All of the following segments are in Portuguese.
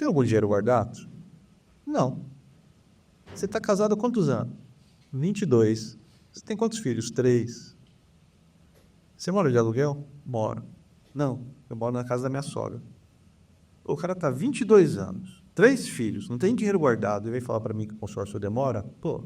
tem algum dinheiro guardado? Não. Você está casado há quantos anos? 22. Você tem quantos filhos? 3. Você mora de aluguel? Moro. Não, eu moro na casa da minha sogra. O cara está 22 anos, 3 filhos, não tem dinheiro guardado, e vem falar para mim que o consórcio demora? Pô.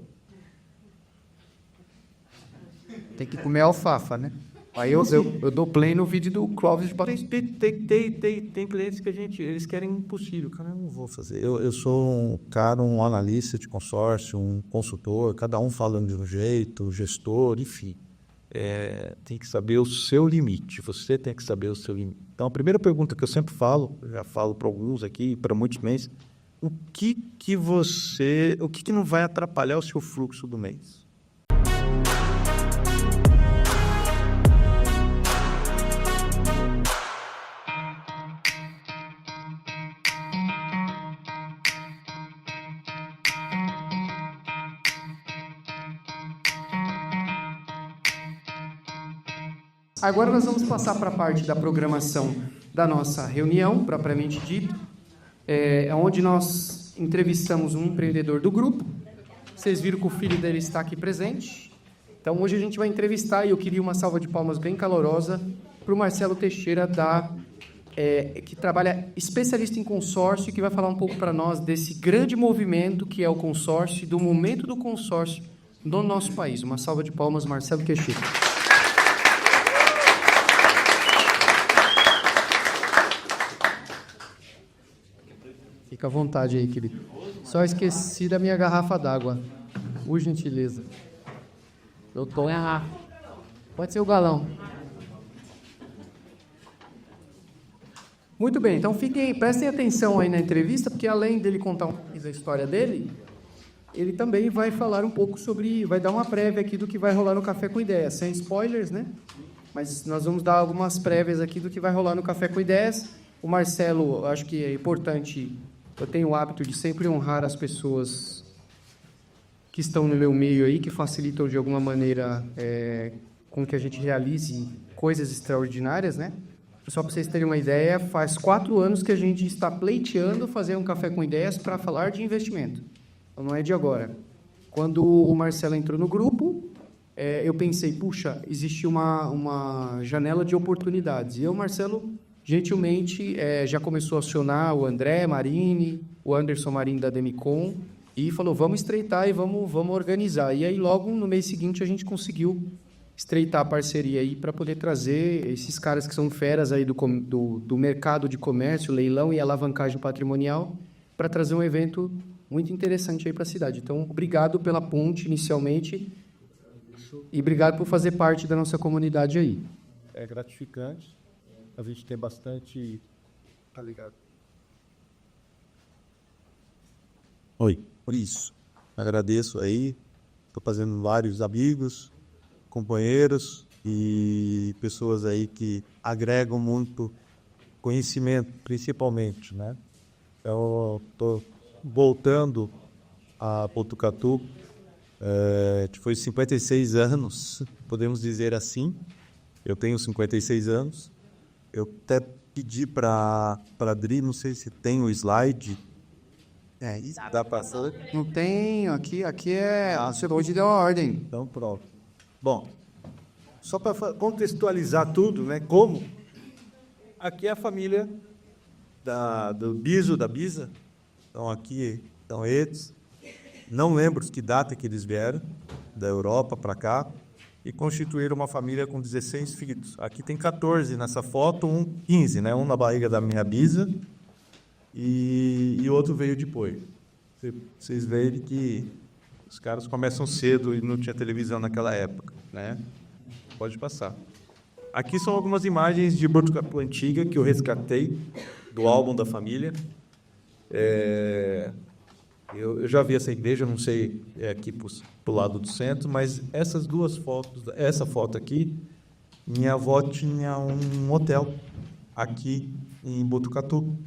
Tem que comer alfafa, né? Aí eu dou play no vídeo do Clóvis de Batom. Tem clientes que eles querem impossível. Cara, eu não vou fazer. Eu sou um analista de consórcio, um consultor, cada um falando de um jeito, gestor, enfim. Tem que saber o seu limite. Você tem que saber o seu limite. Então, a primeira pergunta que eu sempre falo, já falo para alguns aqui, para muitos meses, o que não vai atrapalhar o seu fluxo do mês? Agora nós vamos passar para a parte da programação da nossa reunião, propriamente dito, onde nós entrevistamos um empreendedor do grupo. Vocês viram que o filho dele está aqui presente. Então, hoje a gente vai entrevistar, e eu queria uma salva de palmas bem calorosa para o Marcelo Teixeira, que trabalha especialista em consórcio, e que vai falar um pouco para nós desse grande movimento que é o consórcio, e do momento do consórcio no nosso país. Uma salva de palmas, Marcelo Teixeira. Fica à vontade aí, querido. Só esqueci da minha garrafa d'água. Por gentileza. Eu tô errado. Pode ser o galão. Muito bem, então prestem atenção aí na entrevista, porque além dele contar um pouco da história dele, ele também vai falar um pouco vai dar uma prévia aqui do que vai rolar no Café com Ideias, sem spoilers, né? Mas nós vamos dar algumas prévias aqui do que vai rolar no Café com Ideias. O Marcelo, acho que é importante. Eu tenho o hábito de sempre honrar as pessoas que estão no meu meio aí, que facilitam de alguma maneira com que a gente realize coisas extraordinárias, né? Só para vocês terem uma ideia, faz 4 anos que a gente está pleiteando fazer um Café com Ideias para falar de investimento. Então, não é de agora. Quando o Marcelo entrou no grupo, eu pensei, puxa, existe uma janela de oportunidades. E o Marcelo gentilmente já começou a acionar o André Marini, o Anderson Marini da Demicon, e falou, vamos estreitar e vamos organizar. E aí, logo no mês seguinte, a gente conseguiu estreitar a parceria aí para poder trazer esses caras que são feras aí do mercado de comércio, leilão e alavancagem patrimonial, para trazer um evento muito interessante aí para a cidade. Então, obrigado pela ponte inicialmente e obrigado por fazer parte da nossa comunidade aí. É gratificante. A gente tem bastante... Tá ligado? Oi, por isso. Agradeço aí. Estou fazendo vários amigos, companheiros e pessoas aí que agregam muito conhecimento, principalmente, né? Eu estou voltando a Botucatu. Foi 56 anos, podemos dizer assim. Eu tenho 56 anos. Eu até pedi para a Adri, não sei se tem o slide. Dá passando? Não tenho, aqui você hoje deu a ordem. Então, pronto. Bom, só para contextualizar tudo, né? Como? Aqui é a família do Biso, da Bisa. Então, aqui estão eles. Não lembro que data que eles vieram, da Europa para cá. E constituíram uma família com 16 filhos. Aqui tem 14 nessa foto, 15, né? Um na barriga da minha bisa e o outro veio depois. Vocês veem que os caras começam cedo e não tinha televisão naquela época, né? Pode passar. Aqui são algumas imagens de Botucatu antiga que eu resgatei do álbum da família. Eu já vi essa igreja, não sei, aqui para o lado do centro, mas essas duas fotos, essa foto aqui, minha avó tinha um hotel aqui em Botucatu.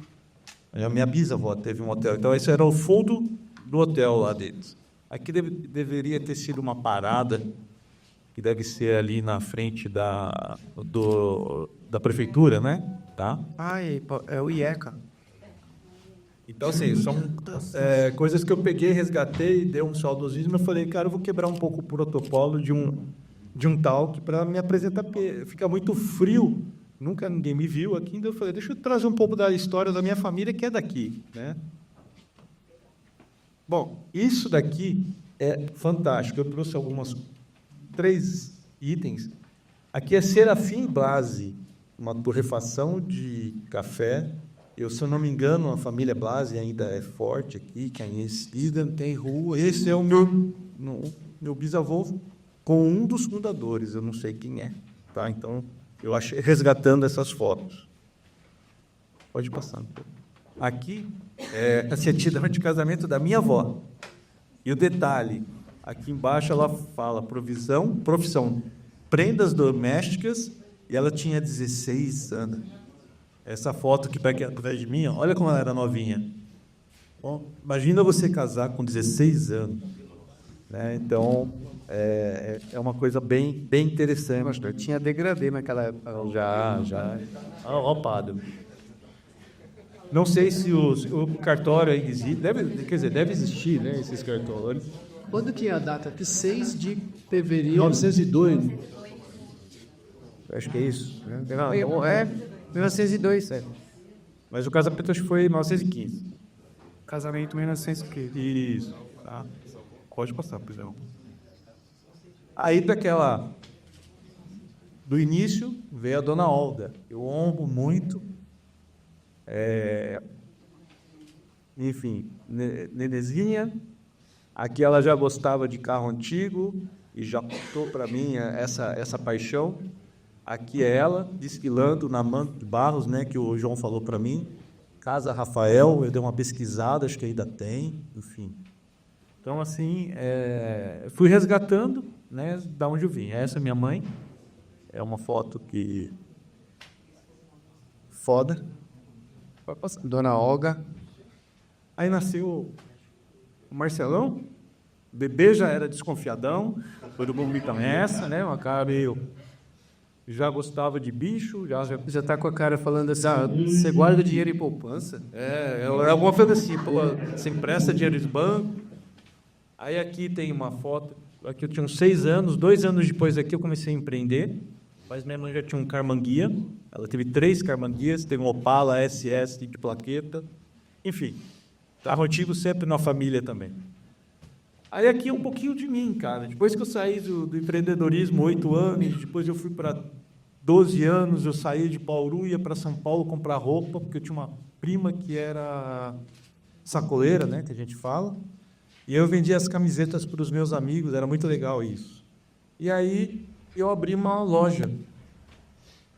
A minha bisavó teve um hotel. Então, esse era o fundo do hotel lá deles. Aqui deveria ter sido uma parada, que deve ser ali na frente da prefeitura, né? Tá? É o IECA. Então, assim, são coisas que eu peguei, resgatei, dei um saudosismo. Eu falei, cara, eu vou quebrar um pouco o protocolo de um talk para me apresentar, porque fica muito frio. Nunca ninguém me viu aqui, então eu falei, deixa eu trazer um pouco da história da minha família, que é daqui, né? Bom, isso daqui é fantástico. Eu trouxe 3 itens. Aqui é Serafim Blasi, uma torrefação de café. Se eu não me engano, a família Blasi ainda é forte aqui, conhecida, tem rua. Esse é o meu bisavô com um dos fundadores, eu não sei quem é. Tá? Então, eu achei resgatando essas fotos. Pode passar. Aqui é a certidão de casamento da minha avó. E o detalhe, aqui embaixo ela fala profissão, prendas domésticas, e ela tinha 16 anos. Essa foto que está aqui atrás de mim, olha como ela era novinha. Bom, imagina você casar com 16 anos. Né? Então, é uma coisa bem interessante. Eu tinha degradê naquela época. Já. Padre. Não sei se o cartório aí existe. Deve existir, né, esses cartórios. Quando que é a data? Que 6 de fevereiro. 1902. Acho que é isso. Não, 1902, é. Mas o casamento acho que foi em 1915. Casamento 1915. Isso. Tá. Pode passar, por exemplo. Aí do início veio a dona Olga. Eu honro muito. Enfim, Nenezinha. Aqui ela já gostava de carro antigo e já contou para mim essa paixão. Aqui é ela, desfilando na Manto de Barros, né, que o João falou para mim. Casa Rafael, eu dei uma pesquisada, acho que ainda tem, enfim. Então, assim, fui resgatando, né, da onde eu vim. Essa é minha mãe. É uma foto que... Foda. Dona Olga. Aí nasceu o Marcelão. O bebê já era desconfiadão. Todo mundo me conhece, né? Uma cara meio... Já gostava de bicho. Já está com a cara falando assim, você guarda dinheiro em poupança? Alguma coisa assim. Você empresta dinheiro de banco. Aí aqui tem uma foto. Aqui eu tinha uns 6 anos. 2 anos depois aqui eu comecei a empreender. Mas minha mãe já tinha um carmanguia. Ela teve 3 carmanguias. Teve um Opala SS de plaqueta. Enfim, carro antigo sempre na família também. Aí aqui é um pouquinho de mim, cara. Depois que eu saí do empreendedorismo, 8 anos, depois eu fui para 12 anos, eu saí de Bauru, ia para São Paulo comprar roupa, porque eu tinha uma prima que era sacoleira, né, que a gente fala, e eu vendia as camisetas para os meus amigos, era muito legal isso. E aí eu abri uma loja,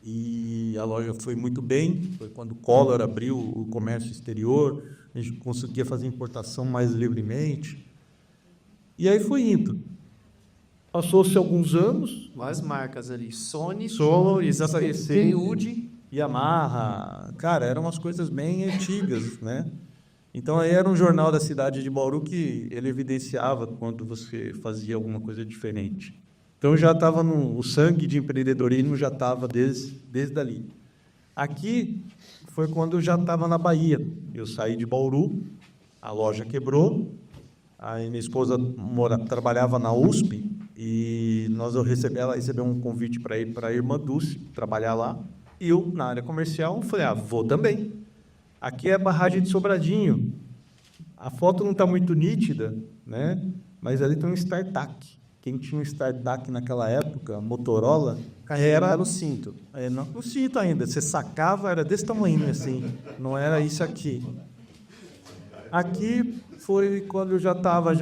e a loja foi muito bem, foi quando o Collor abriu o comércio exterior, a gente conseguia fazer importação mais livremente. E aí foi indo. Passou-se alguns anos. Mais marcas ali. Sony, Kenwood, Yamaha. Cara, eram umas coisas bem antigas, né? Então, aí era um jornal da cidade de Bauru que ele evidenciava quando você fazia alguma coisa diferente. Então, já estava o sangue de empreendedorismo já estava desde ali. Aqui foi quando eu já estava na Bahia. Eu saí de Bauru, a loja quebrou. Aí minha esposa trabalhava na USP e ela recebeu um convite para ir para a Irmã Dulce trabalhar lá. E eu, na área comercial, falei, vou também. Aqui é a barragem de Sobradinho. A foto não está muito nítida, né? Mas ali tem um StarTAC. Quem tinha um StarTAC naquela época, Motorola, era no cinto. No cinto ainda. Você sacava, era desse tamanho, assim. Não era isso aqui. Aqui foi quando eu já estava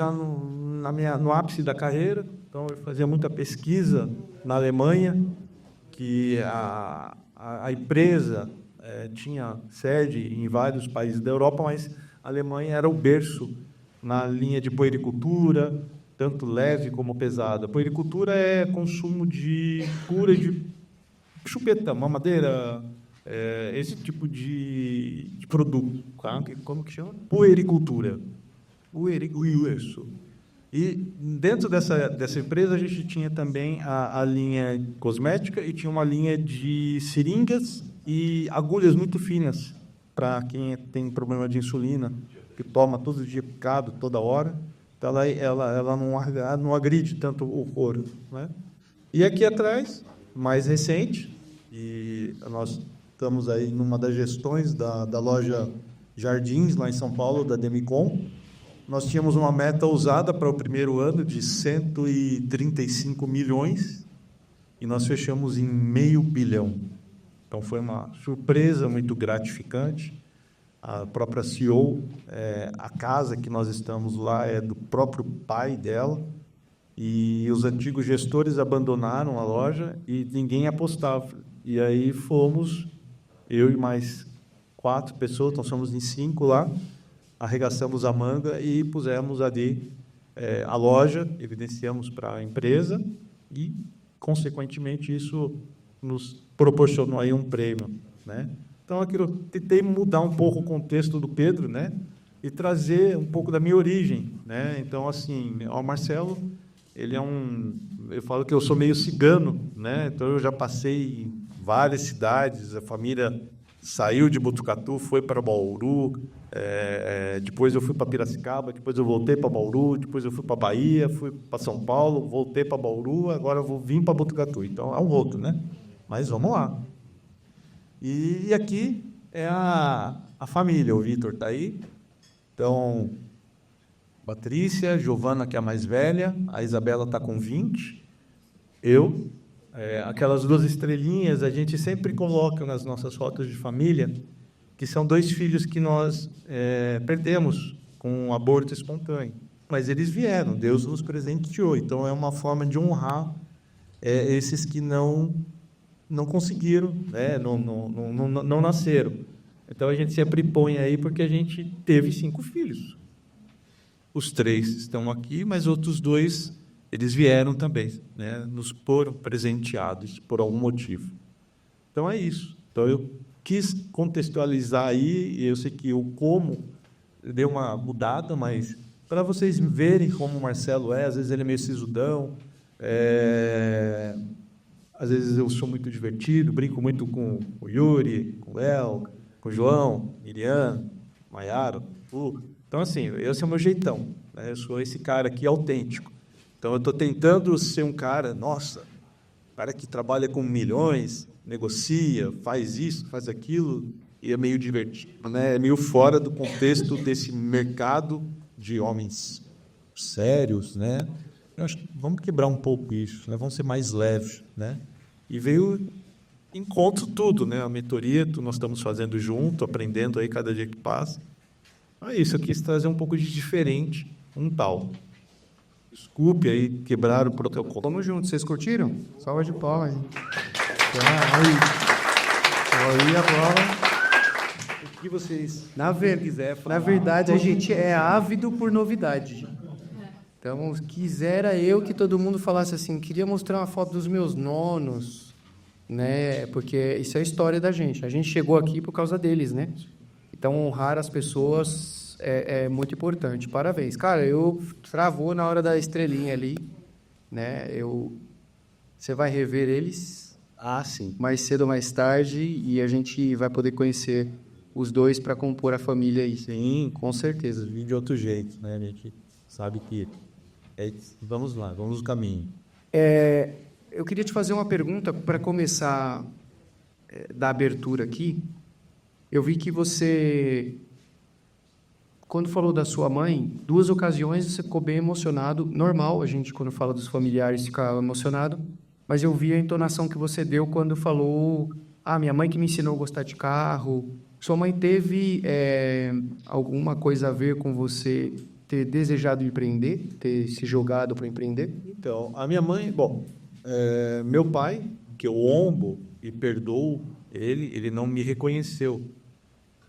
no ápice da carreira, então eu fazia muita pesquisa na Alemanha, que a empresa tinha sede em vários países da Europa, mas a Alemanha era o berço na linha de puericultura, tanto leve como pesada. Puericultura é consumo de cura de chupeta, mamadeira, esse tipo de produto. Como que chama? Puericultura. Isso. E dentro dessa empresa a gente tinha também a linha cosmética e tinha uma linha de seringas e agulhas muito finas para quem tem problema de insulina, que toma todo dia picado, toda hora. Então, ela não agride tanto o couro, né? E aqui atrás, mais recente, e nós estamos aí numa das gestões da loja Jardins, lá em São Paulo, da Demicon. Nós tínhamos uma meta ousada para o primeiro ano de 135 milhões e nós fechamos em $500 milhão. Então, foi uma surpresa muito gratificante. A própria CEO, a casa que nós estamos lá é do próprio pai dela, e os antigos gestores abandonaram a loja e ninguém apostava. E aí fomos, eu e mais 4 pessoas, então somos em 5 lá, arregaçamos a manga e pusemos ali a loja, evidenciamos para a empresa e, consequentemente, isso nos proporcionou aí um prêmio, né? Então, aquilo, tentei mudar um pouco o contexto do Pedro, né? E trazer um pouco da minha origem, né? Então, assim, o Marcelo, ele é eu falo que eu sou meio cigano, né? Então, eu já passei em várias cidades, a família saiu de Botucatu, foi para Bauru, depois eu fui para Piracicaba, depois eu voltei para Bauru, depois eu fui para Bahia, fui para São Paulo, voltei para Bauru, agora eu vou vir para Botucatu. Então, é um outro, né? Mas vamos lá. E aqui é a família, o Vitor está aí. Então, Patrícia, Giovana, que é a mais velha, a Isabela está com 20, eu, aquelas 2 estrelinhas, a gente sempre coloca nas nossas fotos de família, que são 2 filhos que nós perdemos com um aborto espontâneo. Mas eles vieram, Deus nos presenteou. Então, é uma forma de honrar esses que não conseguiram, né? Não nasceram. Então, a gente sempre põe aí porque a gente teve 5 filhos. Os 3 estão aqui, mas outros 2, eles vieram também, né? Nos foram presenteados por algum motivo. Então, é isso. Então, eu quis contextualizar aí, e eu sei que o como deu uma mudada, mas para vocês verem como o Marcelo às vezes ele é meio sisudão, às vezes eu sou muito divertido, brinco muito com o Yuri, com o Léo, com o João, Miriam, Maiara, Então, assim, esse é o meu jeitão, né? Eu sou esse cara aqui autêntico. Então, eu estou tentando ser um cara, cara que trabalha com milhões, negocia, faz isso, faz aquilo, e é meio divertido, né? É meio fora do contexto desse mercado de homens sérios, né? Eu acho que vamos quebrar um pouco isso, né? Vamos ser mais leves, né? E veio encontro tudo, né? A mentoria, nós estamos fazendo junto, aprendendo aí cada dia que passa. É isso, eu quis trazer um pouco de diferente, tal. Desculpe aí quebrar o protocolo. Vamos juntos, vocês curtiram? Salva de palmas. Aí agora. O que vocês quiser falar. Na verdade, a gente é ávido por novidade. Então, quisera eu que todo mundo falasse assim, queria mostrar uma foto dos meus nonos, né? Porque isso é a história da gente. A gente chegou aqui por causa deles, né? Então, honrar as pessoas é muito importante. Parabéns. Cara, eu travou na hora da estrelinha ali, né? Você vai rever eles sim. mais cedo ou mais tarde e a gente vai poder conhecer os 2 para compor a família aí. Sim, com certeza. Vi de outro jeito, né? A gente sabe que... vamos lá, vamos no caminho. Eu queria te fazer uma pergunta para começar da abertura aqui. Eu vi que você, quando falou da sua mãe, 2 ocasiões você ficou bem emocionado. Normal, a gente, quando fala dos familiares, fica emocionado. Mas eu vi a entonação que você deu quando falou minha mãe que me ensinou a gostar de carro. Sua mãe teve alguma coisa a ver com você ter desejado empreender, ter se jogado para empreender? Então, a minha mãe... meu pai, que eu honro e perdoo ele não me reconheceu.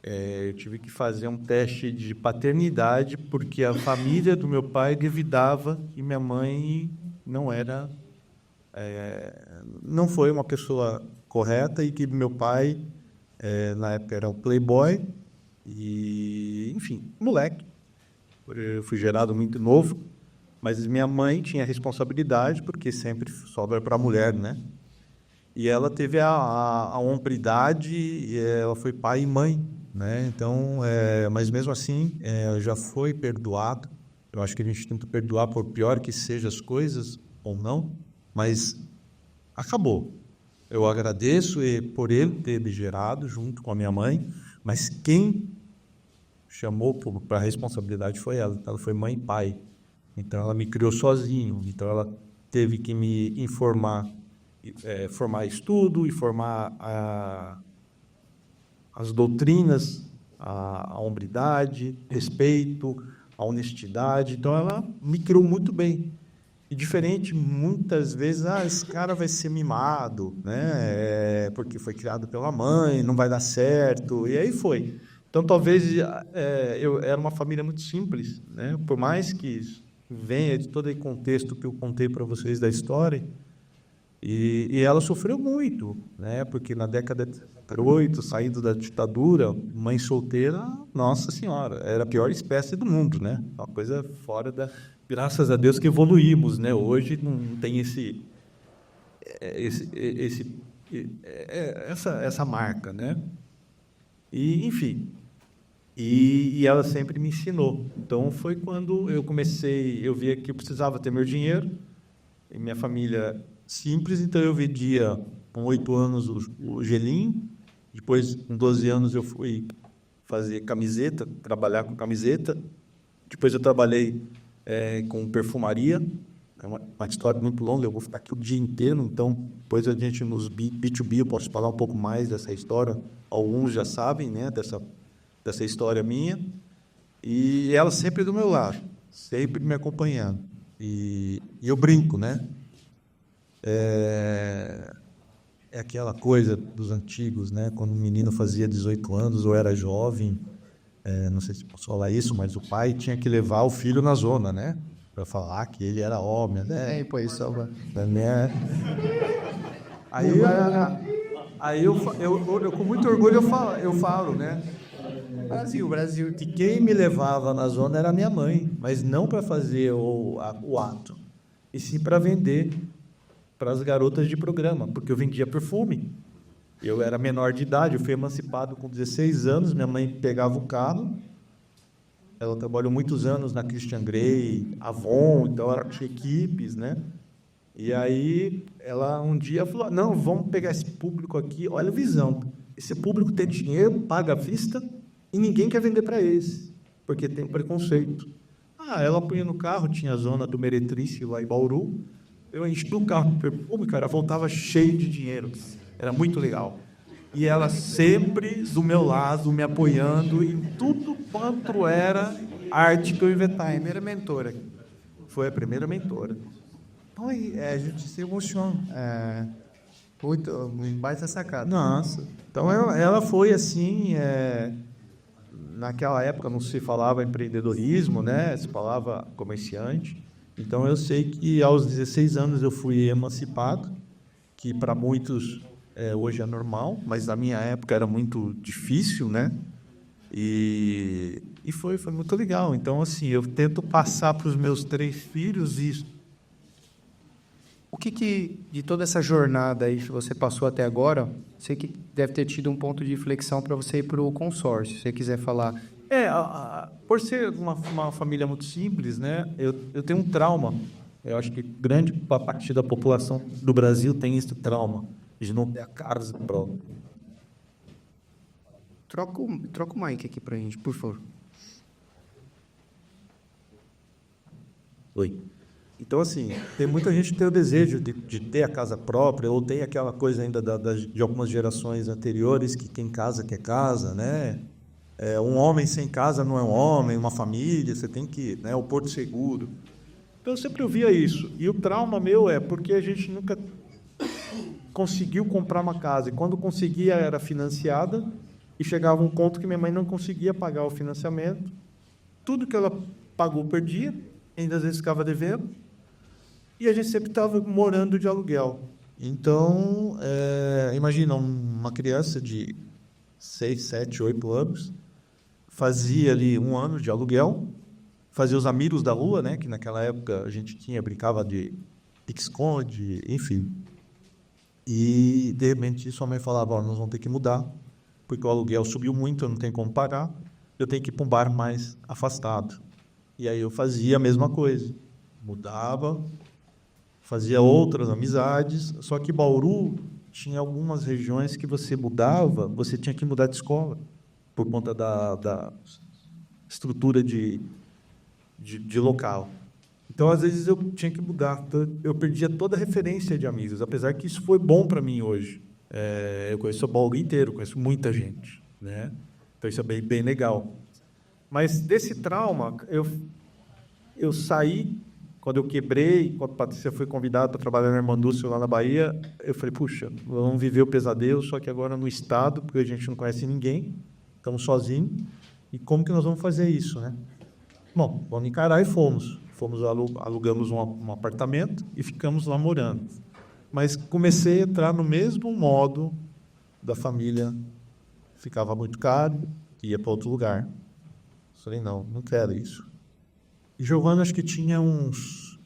Eu tive que fazer um teste de paternidade porque a família do meu pai duvidava que minha mãe não foi uma pessoa correta e que meu pai, na época, era um playboy e, enfim, moleque. Eu fui gerado muito novo, mas minha mãe tinha responsabilidade porque sempre sobra para a mulher, né? E ela teve a hombridade, e ela foi pai e mãe né? Então, mas mesmo assim, já foi perdoado. Eu acho que a gente tenta perdoar por pior que sejam as coisas, ou não, mas acabou. Eu agradeço por ele ter me gerado junto com a minha mãe, mas quem chamou para a responsabilidade foi ela. Ela foi mãe e pai. Então, ela me criou sozinho. Então, ela teve que me formar estudo e formar as doutrinas, a hombridade, respeito, a honestidade. Então, ela me criou muito bem. E diferente, muitas vezes, esse cara vai ser mimado, né? Porque foi criado pela mãe, não vai dar certo. E aí foi. Então, talvez eu era uma família muito simples, né? Por mais que venha de todo o contexto que eu contei para vocês da história, e ela sofreu muito, né? Porque na década de 78, saindo da ditadura, mãe solteira, nossa senhora, era a pior espécie do mundo, né? Uma coisa fora da... Graças a Deus que evoluímos, né? Hoje não tem essa marca, né? E, enfim, e ela sempre me ensinou. Então, foi quando eu via que eu precisava ter meu dinheiro, e minha família simples, então eu vendia com 8 anos o gelinho, depois com 12 anos eu fui fazer camiseta, trabalhar com camiseta, depois eu trabalhei com perfumaria, é uma história muito longa, eu vou ficar aqui o dia inteiro, então depois a gente nos B2B eu posso falar um pouco mais dessa história, alguns já sabem, né, dessa história minha, e ela sempre do meu lado, sempre me acompanhando, e eu brinco, né, é aquela coisa dos antigos, né, quando um menino fazia 18 anos ou era jovem, não sei se posso falar isso, mas o pai tinha que levar o filho na zona, né? Para falar que ele era homem, né? Pois, salva. Né? Aí eu com muito orgulho eu falo, né? Brasil. Que quem me levava na zona era minha mãe, mas não para fazer o ato, e sim para vender para as garotas de programa, porque eu vendia perfume. Eu era menor de idade, eu fui emancipado com 16 anos, minha mãe pegava o carro, ela trabalhou muitos anos na Christian Grey, Avon, então ela tinha equipes, né? E aí ela um dia falou, não, vamos pegar esse público aqui, olha a visão, esse público tem dinheiro, paga à vista, e ninguém quer vender para eles, porque tem preconceito. Ela punha no carro, tinha a zona do Meretriz, lá em Bauru, eu enchi o carro de perfume, cara, voltava cheio de dinheiro. Era muito legal. E ela sempre do meu lado, me apoiando em tudo quanto era arte que eu inventava. Primeira mentora. Foi a primeira mentora. Então, a gente se emociona. Muito baita sacada. Nossa. Então, ela foi assim... naquela época não se falava empreendedorismo, né? Se falava comerciante. Então, eu sei que aos 16 anos eu fui emancipado, que para muitos... hoje é normal, mas na minha época era muito difícil, né? E foi muito legal. Então, assim, eu tento passar para os meus 3 filhos isso. O que de toda essa jornada aí que você passou até agora, sei que deve ter tido um ponto de inflexão para você ir para o consórcio, se você quiser falar. Por ser uma família muito simples, né? Eu tenho um trauma. Eu acho que grande parte da população do Brasil tem esse trauma de não ter a casa própria. Troca o mic aqui para a gente, por favor. Oi. Então, assim, tem muita gente que tem o desejo de ter a casa própria, ou tem aquela coisa ainda de algumas gerações anteriores, que quem casa quer casa, né? Um homem sem casa não é um homem, uma família, você tem que... né, o porto seguro. Então, eu sempre ouvia isso. E o trauma meu é porque a gente nunca conseguiu comprar uma casa. E quando conseguia, era financiada, e chegava um ponto que minha mãe não conseguia pagar o financiamento. Tudo que ela pagou, perdia, ainda às vezes ficava devendo, e a gente sempre estava morando de aluguel. Então, imagina, uma criança de 6, 7, 8 anos, fazia ali 1 ano de aluguel, fazia os amigos da rua, né, que naquela época a gente brincava de pique-esconde, enfim. E, de repente, sua mãe falava, nós vamos ter que mudar, porque o aluguel subiu muito, eu não tenho como parar, eu tenho que ir para um bar mais afastado. E aí eu fazia a mesma coisa, mudava, fazia outras amizades, só que Bauru tinha algumas regiões que você mudava, você tinha que mudar de escola, por conta da estrutura de local. Então, às vezes, eu tinha que mudar. Eu perdia toda a referência de amigos, apesar que isso foi bom para mim hoje. Eu conheço o Bauru inteiro, conheço muita gente, né? Então, isso é bem, bem legal. Mas, desse trauma, eu saí, quando eu quebrei, quando a Patrícia foi convidada para trabalhar na Irmandúcio, lá na Bahia, eu falei, puxa, vamos viver o pesadelo, só que agora no Estado, porque a gente não conhece ninguém, estamos sozinhos, e como que nós vamos fazer isso, né? Bom, vamos encarar e fomos. Alugamos um apartamento e ficamos lá morando. Mas comecei a entrar no mesmo modo da família. Ficava muito caro, ia para outro lugar. Falei, não quero isso. E Giovana, acho que tinha uns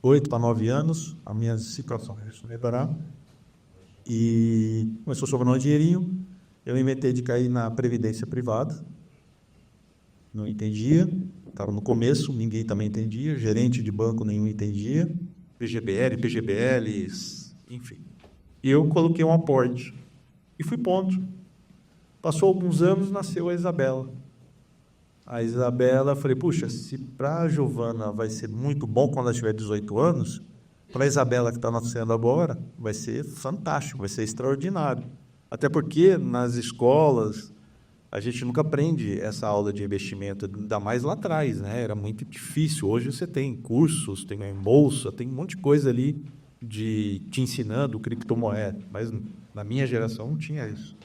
8 para 9 anos, a minha situação começou a melhorar, e começou a sobrar um dinheirinho, eu inventei de cair na previdência privada, não entendia, estava no começo, ninguém também entendia, gerente de banco nenhum entendia, PGBLs, enfim. E eu coloquei um aporte e fui ponto. Passou alguns anos, nasceu a Isabela. A Isabela, falei, puxa, se para a Giovana vai ser muito bom quando ela tiver 18 anos, para a Isabela que está nascendo agora, vai ser fantástico, vai ser extraordinário. Até porque nas escolas a gente nunca aprende essa aula de investimento, ainda mais lá atrás, né? Era muito difícil. Hoje você tem cursos, tem bolsa, tem um monte de coisa ali te ensinando criptomoeda, mas na minha geração não tinha isso.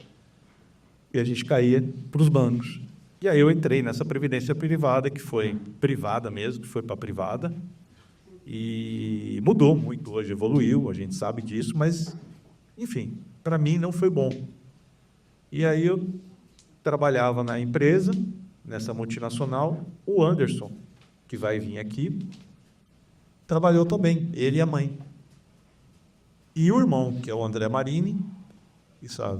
E a gente caía para os bancos. E aí eu entrei nessa previdência privada, que foi privada mesmo, que foi para privada, e mudou muito hoje, evoluiu, a gente sabe disso, mas, enfim, para mim não foi bom. E aí eu trabalhava na empresa, nessa multinacional, o Anderson, que vai vir aqui, trabalhou também, ele e a mãe. E o irmão, que é o André Marini, isso há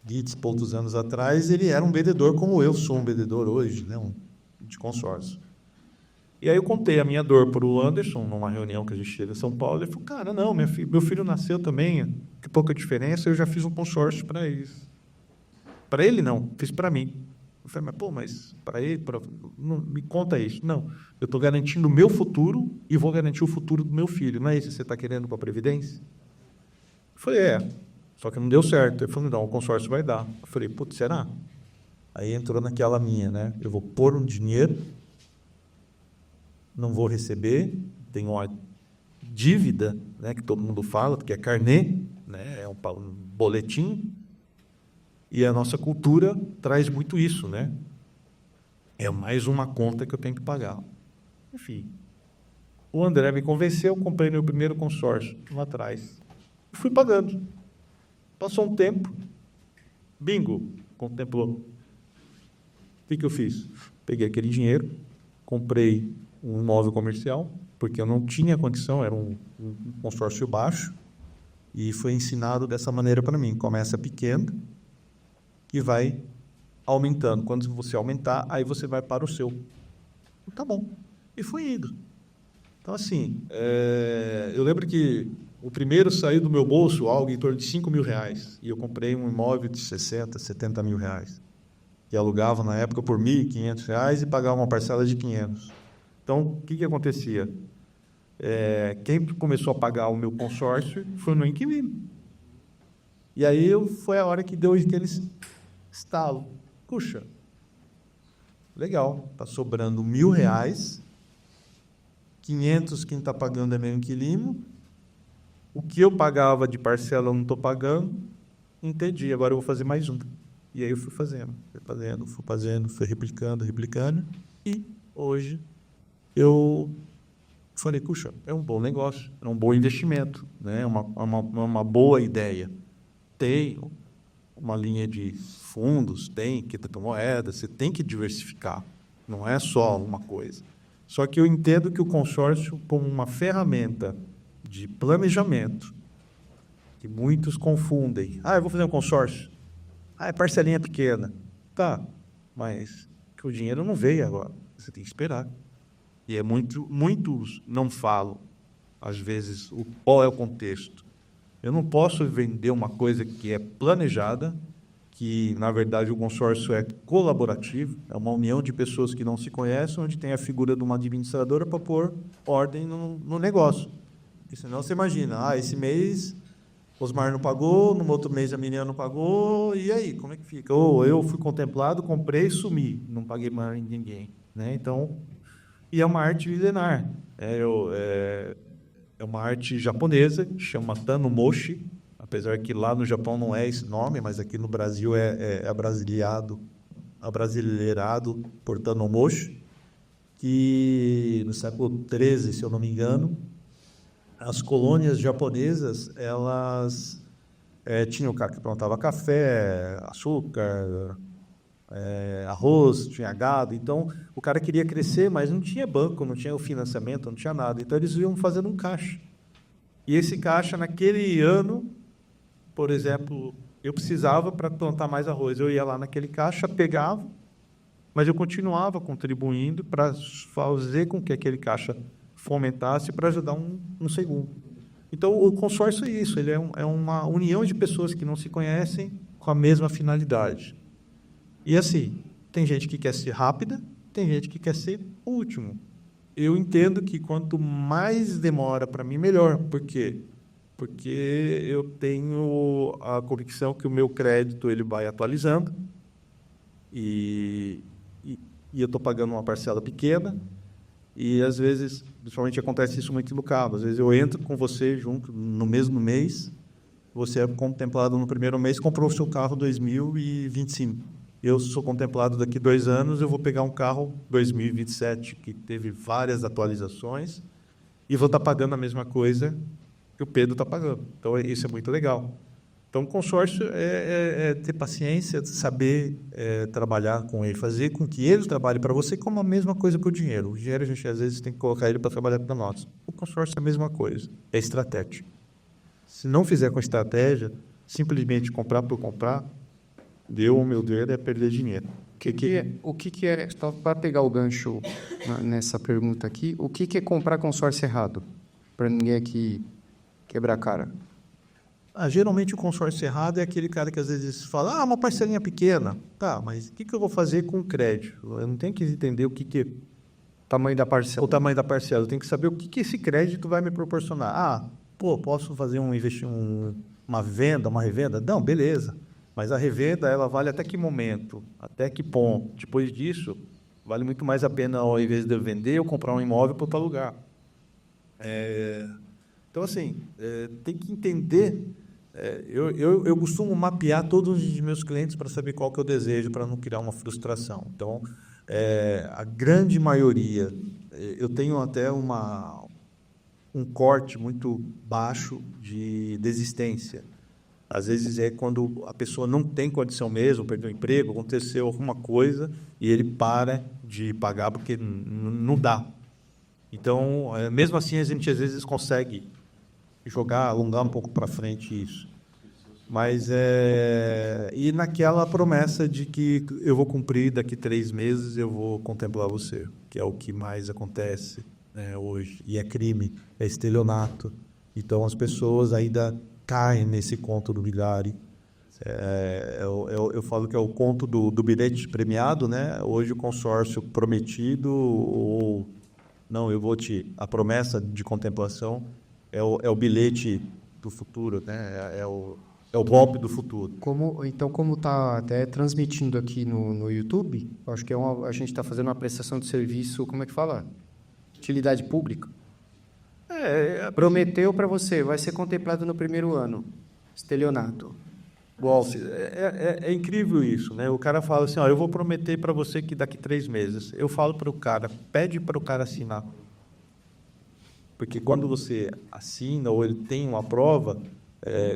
20 e poucos anos atrás, ele era um vendedor como eu sou um vendedor hoje, né, de consórcio. E aí eu contei a minha dor para o Anderson, numa reunião que a gente teve em São Paulo, ele falou, cara, não, meu filho nasceu também, que pouca diferença, eu já fiz um consórcio para isso. Para ele, não, fiz para mim. Eu falei, mas para ele, não, me conta isso. Não, eu estou garantindo o meu futuro e vou garantir o futuro do meu filho. Não é isso que você está querendo para a Previdência? Eu falei, só que não deu certo. Ele falou, não, o consórcio vai dar. Eu falei, putz, será? Aí entrou naquela minha, né? Eu vou pôr um dinheiro, não vou receber, tenho uma dívida, né, que todo mundo fala, que é carnê, né, é um boletim, e a nossa cultura traz muito isso, né? É mais uma conta que eu tenho que pagar. Enfim, o André me convenceu, comprei meu primeiro consórcio lá atrás e fui pagando. Passou um tempo, bingo, contemplou. O que eu fiz? Peguei aquele dinheiro, comprei um imóvel comercial, porque eu não tinha condição, era um consórcio baixo, e foi ensinado dessa maneira para mim. Começa pequeno e vai aumentando. Quando você aumentar, aí você vai para o seu. Tá bom. E fui indo. Então, assim, eu lembro que o primeiro saiu do meu bolso algo em torno de R$5.000, e eu comprei um imóvel de 60, 70 mil reais, que alugava na época por R$1.500 e pagava uma parcela de 500. Então, o que acontecia? Quem começou a pagar o meu consórcio foi o meu inquilino. E aí foi a hora que deu aquele estalo. Puxa, legal, está sobrando R$1.000, 500 quem está pagando é meu inquilino, o que eu pagava de parcela eu não estou pagando, entendi, agora eu vou fazer mais um. E aí eu fui fazendo, fui replicando, e hoje eu falei, puxa, é um bom negócio, é um bom investimento, né? Uma boa ideia. Tem uma linha de fundos, tem criptomoeda, você tem que diversificar, não é só uma coisa. Só que eu entendo que o consórcio, como uma ferramenta de planejamento, que muitos confundem. Eu vou fazer um consórcio. É parcelinha pequena. Tá, mas que o dinheiro não veio agora. Você tem que esperar. E muitos não falam, às vezes, qual é o contexto. Eu não posso vender uma coisa que é planejada, que, na verdade, o consórcio é colaborativo, é uma união de pessoas que não se conhecem, onde tem a figura de uma administradora para pôr ordem no negócio. E senão você imagina, esse mês Osmar não pagou, no outro mês a Miriam não pagou, e aí, como é que fica? Eu fui contemplado, comprei e sumi, não paguei mais ninguém. Né? Então, e é uma arte milenar. É uma arte japonesa, que chama Tanomoshi, apesar que lá no Japão não é esse nome, mas aqui no Brasil é abrasileirado por Tanomoshi, que no século XIII, se eu não me engano, as colônias japonesas, elas tinham o cara que plantava café, açúcar, arroz, tinha gado. Então, o cara queria crescer, mas não tinha banco, não tinha o financiamento, não tinha nada. Então, eles iam fazendo um caixa. E esse caixa, naquele ano, por exemplo, eu precisava para plantar mais arroz. Eu ia lá naquele caixa, pegava, mas eu continuava contribuindo para fazer com que aquele caixa fomentasse para ajudar um segundo. Então, o consórcio é isso, ele é uma união de pessoas que não se conhecem com a mesma finalidade. E assim, tem gente que quer ser rápida, tem gente que quer ser último. Eu entendo que quanto mais demora para mim, melhor. Por quê? Porque eu tenho a convicção que o meu crédito ele vai atualizando e eu estou pagando uma parcela pequena. E, às vezes, principalmente acontece isso muito no carro. Às vezes, eu entro com você junto no mesmo mês, você é contemplado no primeiro mês, comprou o seu carro 2025. Eu sou contemplado daqui 2 anos, eu vou pegar um carro 2027, que teve várias atualizações, e vou estar pagando a mesma coisa que o Pedro está pagando. Então, isso é muito legal. Então, o consórcio é ter paciência, saber trabalhar com ele, fazer com que ele trabalhe para você como a mesma coisa que o dinheiro. O dinheiro, a gente, às vezes, tem que colocar ele para trabalhar para nós. O consórcio é a mesma coisa, é estratégia. Se não fizer com estratégia, simplesmente comprar por comprar, o meu dinheiro é perder dinheiro. O que é, só para pegar o gancho nessa pergunta aqui, o que é comprar consórcio errado? Para ninguém aqui quebrar a cara. Geralmente o consórcio errado é aquele cara que às vezes fala, uma parcelinha pequena. Tá, mas o que eu vou fazer com o crédito? Eu não tenho que entender o que é Tamanho da parcela. o tamanho da parcela. Eu tenho que saber o que esse crédito vai me proporcionar. Posso fazer uma venda, uma revenda? Não, beleza. Mas a revenda, ela vale até que momento? Até que ponto? Depois disso, vale muito mais a pena, ao invés de eu vender, eu comprar um imóvel para outro lugar. Então, assim, tem que entender... Eu costumo mapear todos os meus clientes para saber qual que é o desejo, para não criar uma frustração. Então, a grande maioria, eu tenho até um corte muito baixo de desistência. Às vezes é quando a pessoa não tem condição mesmo, perdeu o emprego, aconteceu alguma coisa e ele para de pagar porque não dá. Então, mesmo assim, a gente às vezes consegue alongar um pouco para frente isso. Mas e naquela promessa de que eu vou cumprir daqui 3 meses, eu vou contemplar você, que é o que mais acontece, né, hoje. E é crime, é estelionato. Então, as pessoas ainda caem nesse conto do milhari. Eu falo que é o conto do bilhete premiado, né? Hoje o consórcio prometido ou não, a promessa de contemplação é o bilhete do futuro, né? É o golpe do futuro. Como está até transmitindo aqui no YouTube, acho que a gente está fazendo uma prestação de serviço, como é que fala? Utilidade pública. Prometeu para você, vai ser contemplado no primeiro ano. Estelionato. Golpe. É incrível isso, né? O cara fala assim, eu vou prometer para você que daqui 3 meses. Eu falo para o cara, pede para o cara assinar. Porque quando você assina ou ele tem uma prova,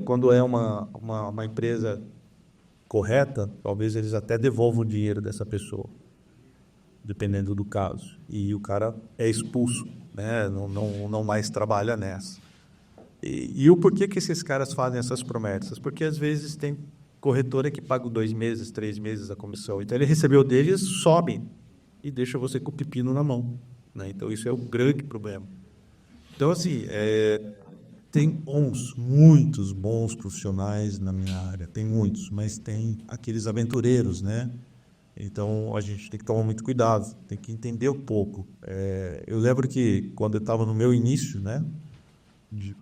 quando é uma empresa correta, talvez eles até devolvam o dinheiro dessa pessoa, dependendo do caso. E o cara é expulso, né? Não mais trabalha nessa. E o porquê que esses caras fazem essas promessas? Porque, às vezes, tem corretora que paga 2 meses, 3 meses a comissão. Então, ele recebeu deles, sobe e deixa você com o pepino na mão, né? Então, isso é o grande problema. Então, assim, tem muitos bons profissionais na minha área, tem muitos, mas tem aqueles aventureiros, né? Então, a gente tem que tomar muito cuidado, tem que entender um pouco. Eu lembro que, quando eu estava no meu início, né,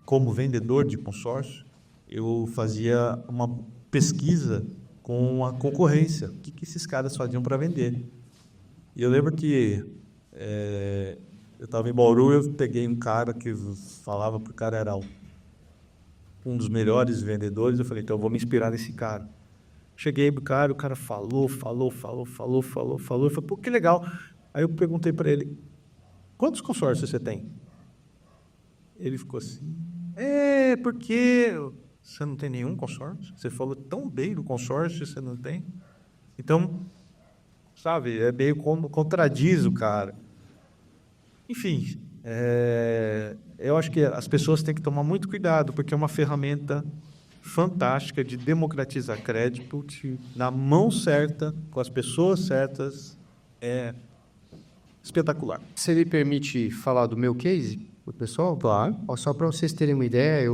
como vendedor de consórcio, eu fazia uma pesquisa com a concorrência, o que esses caras faziam para vender. E eu lembro que eu estava em Bauru, eu peguei um cara que falava que o cara era um dos melhores vendedores, eu falei, então eu vou me inspirar nesse cara. Cheguei pro cara, o cara falou, eu falei, pô, que legal. Aí eu perguntei para ele, quantos consórcios você tem? Ele ficou assim, porque você não tem nenhum consórcio? Você falou tão bem do consórcio, você não tem? Então, sabe, é meio como contradiz o cara. Enfim, eu acho que as pessoas têm que tomar muito cuidado, porque é uma ferramenta fantástica de democratizar crédito, na mão certa, com as pessoas certas, é espetacular. Você me permite falar do meu case, pessoal? Claro. Só para vocês terem uma ideia,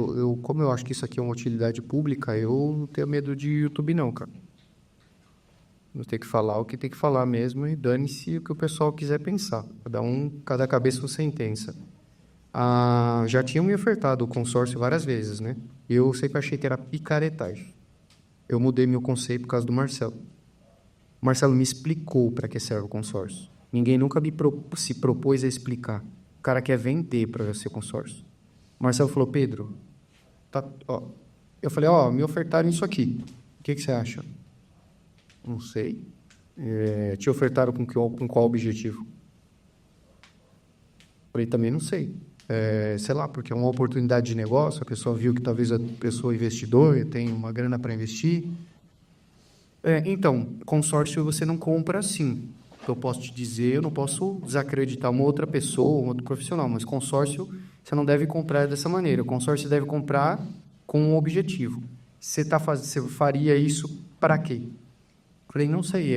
como eu acho que isso aqui é uma utilidade pública, eu não tenho medo de YouTube não, cara. Não tem que falar o que tem que falar mesmo e dane-se o que o pessoal quiser pensar. Cada cabeça uma sentença. Já tinham me ofertado o consórcio várias vezes, né? Eu sempre achei que era picaretagem. Eu mudei meu conceito por causa do Marcelo. O Marcelo me explicou para que serve o consórcio. Ninguém nunca se propôs a explicar. O cara quer vender para ser consórcio. O Marcelo falou, Pedro, eu falei, me ofertaram isso aqui. O que você acha? Não sei. Te ofertaram com qual objetivo? Falei, também não sei. Sei lá, porque é uma oportunidade de negócio, a pessoa viu que talvez a pessoa investidor tem uma grana para investir. Então, consórcio você não compra assim. Eu posso te dizer, eu não posso desacreditar uma outra pessoa, um outro profissional, mas consórcio você não deve comprar dessa maneira. O consórcio você deve comprar com um objetivo. Você faria isso para quê? Falei, não sei,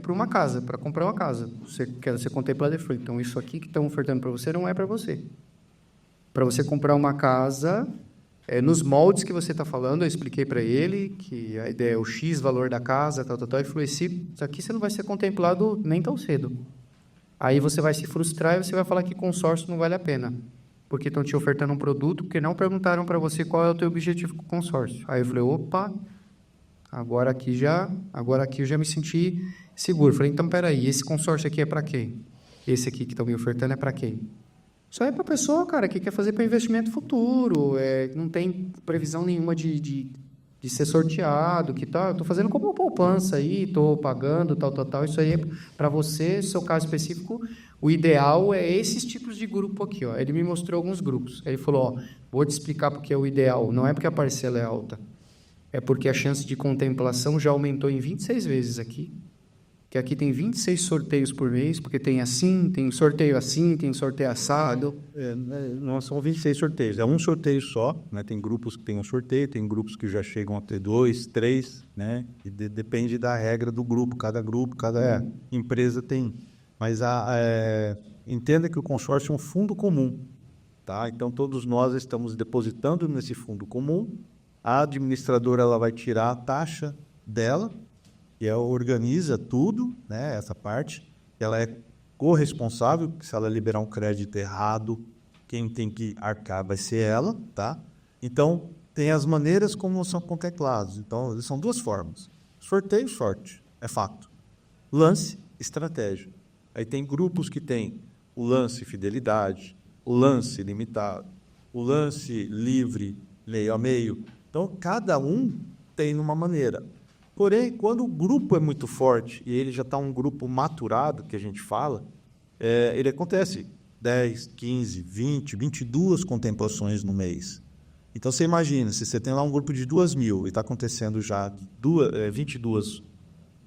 para uma casa, para comprar uma casa. Você quer ser contemplado? Eu falei, então isso aqui que estão ofertando para você não é para você. Para você comprar uma casa, nos moldes que você está falando, eu expliquei para ele que a ideia é o X valor da casa, tal. Ele falou, isso aqui você não vai ser contemplado nem tão cedo. Aí você vai se frustrar e você vai falar que consórcio não vale a pena, porque estão te ofertando um produto porque não perguntaram para você qual é o teu objetivo com o consórcio. Aí eu falei, opa, agora aqui eu já me senti seguro. Falei, então, peraí, esse consórcio aqui é para quem? Esse aqui que estão me ofertando é para quem? Isso é para a pessoa, cara, que quer fazer para investimento futuro, não tem previsão nenhuma de ser sorteado, que tá, estou fazendo como uma poupança aí, estou pagando, tal. Isso aí é para você, seu caso específico, o ideal é esses tipos de grupo aqui. Ele me mostrou alguns grupos. Ele falou, vou te explicar porque é o ideal. Não é porque a parcela é alta, é porque a chance de contemplação já aumentou em 26 vezes aqui. Que aqui tem 26 sorteios por mês, porque tem sorteio assim, tem sorteio assado. Não são 26 sorteios, é um sorteio só, né? Tem grupos que tem um sorteio, tem grupos que já chegam a ter 2, 3, né? E depende da regra do grupo, cada empresa tem. Mas entenda que o consórcio é um fundo comum, tá? Então, todos nós estamos depositando nesse fundo comum, a administradora ela vai tirar a taxa dela, e ela organiza tudo, né, essa parte, ela é corresponsável, se ela liberar um crédito errado, quem tem que arcar vai ser ela, tá? Então, tem as maneiras como são contemplados. Então, são duas formas. Sorteio, sorte, é fato. Lance, estratégia. Aí tem grupos que tem o lance fidelidade, o lance limitado, o lance livre, meio a meio. Então, cada um tem uma maneira. Porém, quando o grupo é muito forte e ele já está um grupo maturado, que a gente fala, ele acontece 10, 15, 20, 22 contemplações no mês. Então, você imagina, se você tem lá um grupo de 2.000 e está acontecendo já 22,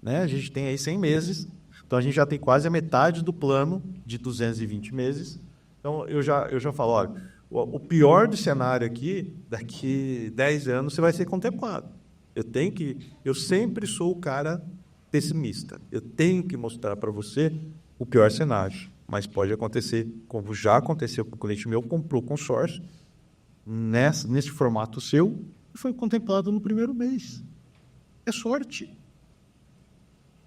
né? A gente tem aí 100 meses, então a gente já tem quase a metade do plano de 220 meses. Então, eu já falo, olha, O pior do cenário aqui, daqui 10 anos, você vai ser contemplado. Eu sempre sou o cara pessimista. Eu tenho que mostrar para você o pior cenário. Mas pode acontecer, como já aconteceu com o cliente meu, comprou consórcio nesse formato seu e foi contemplado no primeiro mês. É sorte.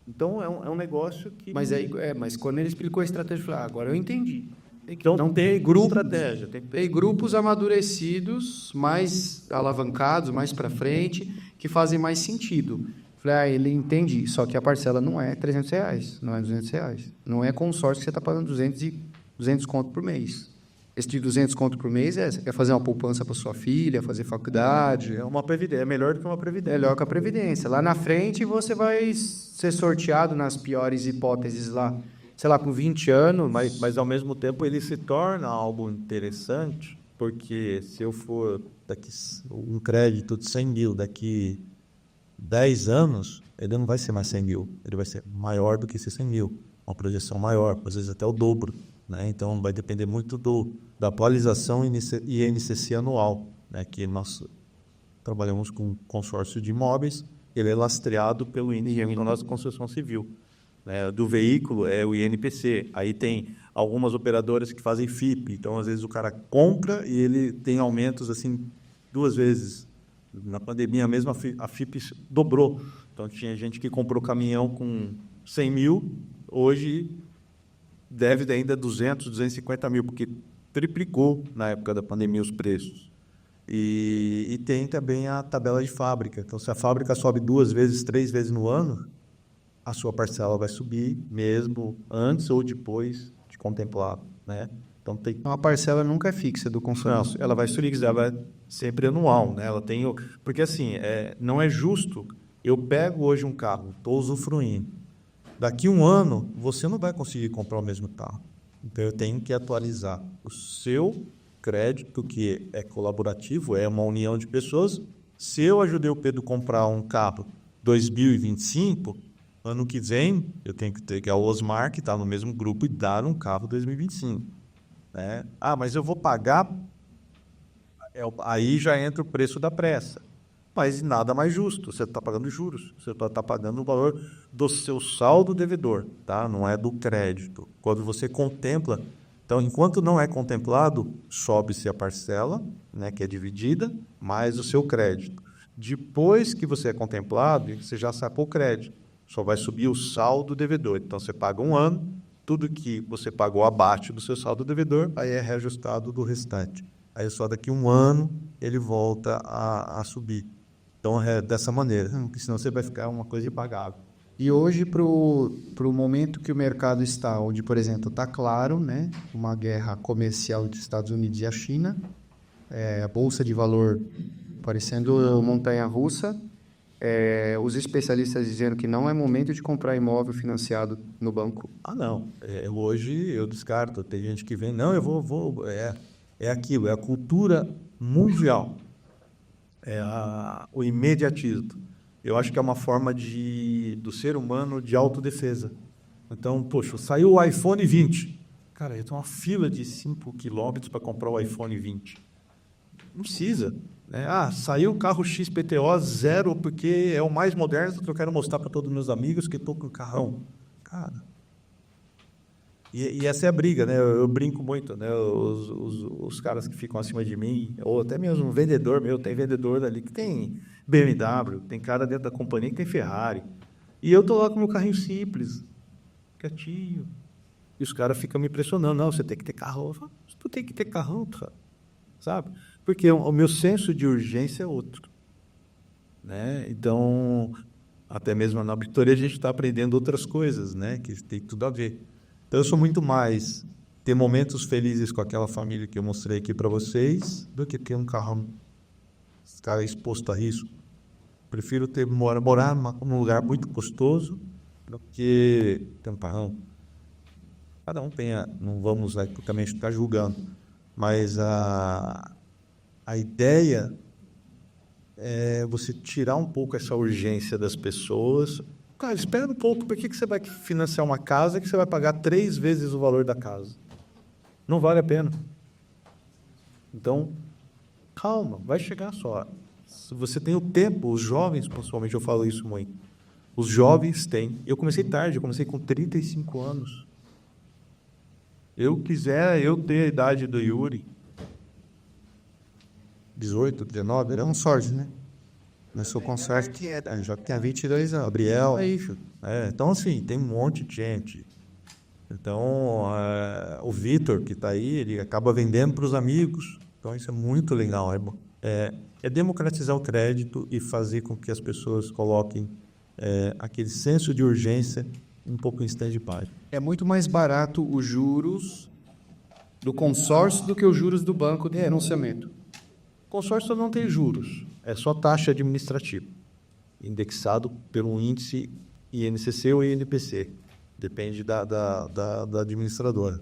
Então, é um negócio que... Mas quando ele explicou a estratégia, eu falei, agora eu entendi. Então, tem grupos, estratégia. Tem grupos amadurecidos, mais alavancados, mais para frente, que fazem mais sentido. Falei, ele entende, só que a parcela não é R$300, não é R$200. Não é consórcio que você está pagando 200 conto por mês. Esse de 200 conto por mês você quer fazer uma poupança para sua filha, fazer faculdade. É uma previdência, é melhor do que uma previdência. Melhor que a previdência. Lá na frente você vai ser sorteado nas piores hipóteses lá, sei lá, por 20 anos. Mas ao mesmo tempo ele se torna algo interessante, porque se eu for um crédito de 100 mil daqui 10 anos, ele não vai ser mais 100 mil, ele vai ser maior do que esses 100 mil, uma projeção maior, às vezes até o dobro, né? Então vai depender muito da atualização INCC anual, né? Que nós trabalhamos com consórcio de imóveis, ele é lastreado pelo INPC da nossa construção civil, né? Do veículo é o INPC, aí tem algumas operadoras que fazem FIP, então às vezes o cara compra e ele tem aumentos assim 2 vezes. Na pandemia mesmo, a FIP dobrou. Então, tinha gente que comprou caminhão com 100 mil, hoje deve ainda 200, 250 mil, porque triplicou na época da pandemia os preços. E tem também a tabela de fábrica. Então, se a fábrica sobe 2 vezes, 3 vezes no ano, a sua parcela vai subir mesmo antes ou depois de contemplado, né? Então, a parcela nunca é fixa do consórcio. Não, ela vai fixa, ela vai sempre anual, né? Porque assim, não é justo. Eu pego hoje um carro, estou usufruindo. Daqui 1 ano, você não vai conseguir comprar o mesmo carro. Então, eu tenho que atualizar o seu crédito, que é colaborativo, é uma união de pessoas. Se eu ajudei o Pedro a comprar um carro 2025, ano que vem, eu tenho que ter o Osmar, que está no mesmo grupo, e dar um carro 2025. Né? Mas eu vou pagar... Aí já entra o preço da pressa. Mas nada mais justo. Você está pagando juros. Você está pagando o valor do seu saldo devedor, tá? Não é do crédito. Quando você contempla... Então, enquanto não é contemplado, sobe-se a parcela, né, que é dividida, mais o seu crédito. Depois que você é contemplado, você já sacou o crédito. Só vai subir o saldo devedor. Então, você paga 1 ano, tudo que você pagou abaixo do seu saldo devedor, aí é reajustado do restante. Aí só daqui 1 ano ele volta a subir. Então é dessa maneira, porque senão você vai ficar uma coisa impagável. E hoje, para o momento que o mercado está, onde, por exemplo, está claro, né, uma guerra comercial entre os Estados Unidos e a China, a Bolsa de Valor parecendo montanha-russa, os especialistas dizendo que não é momento de comprar imóvel financiado no banco. Não. Hoje eu descarto. Tem gente que vem, não, eu vou... É aquilo, é a cultura mundial. O imediatismo. Eu acho que é uma forma do ser humano de autodefesa. Então, poxa, saiu o iPhone 20. Cara, eu tenho uma fila de 5 quilômetros para comprar o iPhone 20. Não precisa. Né? Saiu o carro XPTO 0 porque é o mais moderno que eu quero mostrar para todos os meus amigos que estou com carrão. Cara, e essa é a briga, né? Eu brinco muito, né? Os caras que ficam acima de mim, ou até mesmo um vendedor meu, tem vendedor ali que tem BMW, tem cara dentro da companhia que tem Ferrari. E eu estou lá com o meu carrinho simples, quietinho. E os caras ficam me pressionando. Não, você tem que ter carro. Eu falo, tu tem que ter carrão, cara. Sabe? Porque o meu senso de urgência é outro. Né? Então, até mesmo na auditoria a gente está aprendendo outras coisas, né? Que tem tudo a ver. Então, eu sou muito mais ter momentos felizes com aquela família que eu mostrei aqui para vocês do que ter um carro ficar exposto a risco. Prefiro morar num lugar muito gostoso do que ter um carrão. Cada um tem, não vamos também estar julgando, mas a ideia é você tirar um pouco essa urgência das pessoas. Cara, espera um pouco, por que você vai financiar uma casa que você vai pagar 3 vezes o valor da casa? Não vale a pena. Então, calma, vai chegar só. Se você tem o tempo, os jovens, principalmente, eu falo isso muito, os jovens têm. Eu comecei tarde, eu comecei com 35 anos. Eu ter a idade do Yuri, 18, 19, era um sorte, né? Começou com sorte que já tinha 22 anos. Gabriel. É isso. Então, assim, tem um monte de gente. Então, o Vitor, que está aí, ele acaba vendendo para os amigos. Então, isso é muito legal. É democratizar o crédito e fazer com que as pessoas coloquem aquele senso de urgência um pouco em stand-by. É muito mais barato os juros do consórcio do que os juros do banco de financiamento. O consórcio não tem juros, é só taxa administrativa, indexado pelo índice INCC ou INPC, depende da administradora.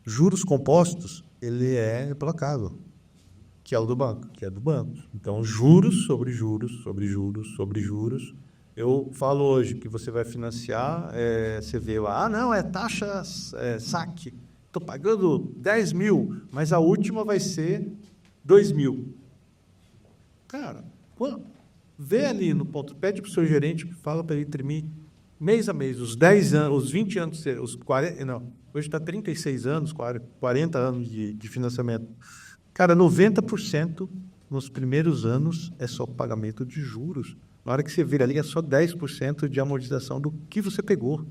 Juros compostos, ele é implacável, que é o do banco, Então, juros sobre juros, sobre juros, sobre juros. Eu falo hoje que você vai financiar, você vê lá, não, é taxa saque, estou pagando 10 mil, mas a última vai ser 2 mil. Cara, vê ali no ponto, pede para o seu gerente, fala para ele imprimir mês a mês, os 10 anos, os 20 anos, os 40, não, hoje está 36 anos, 40 anos de financiamento. Cara, 90% nos primeiros anos é só pagamento de juros. Na hora que você vira ali, é só 10% de amortização do que você pegou.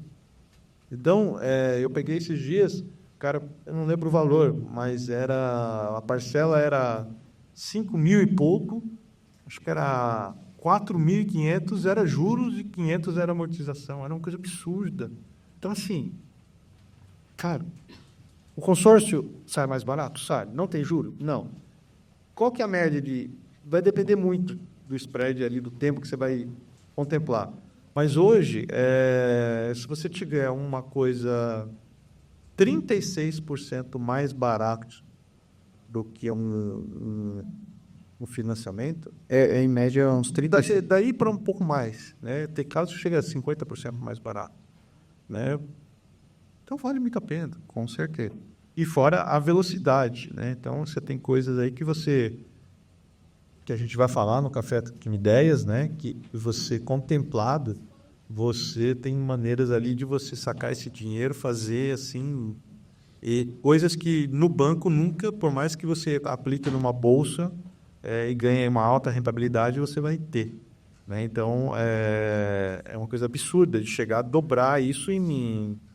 Então, eu peguei esses dias, cara, eu não lembro o valor, mas a parcela era 5 mil e pouco, acho que era 4.500 era juros e 500 era amortização. Era uma coisa absurda. Então, assim, cara, o consórcio sai mais barato? Sai. Não tem juro? Não. Qual que é a média de... Vai depender muito do spread ali, do tempo que você vai contemplar. Mas hoje, se você tiver uma coisa 36% mais barato do que um financiamento... em média, uns 30%. Daí para um pouco mais. Né? Tem casos que chega a 50% mais barato. Né? Então, vale muito a pena, com certeza. E fora a velocidade. Né? Então, você tem coisas aí que a gente vai falar no Café com Ideias, né? Que você, contemplado, você tem maneiras ali de você sacar esse dinheiro, fazer assim, e coisas que no banco nunca, por mais que você aplique numa bolsa e ganhe uma alta rentabilidade, você vai ter. Né? Então, é uma coisa absurda de chegar a dobrar isso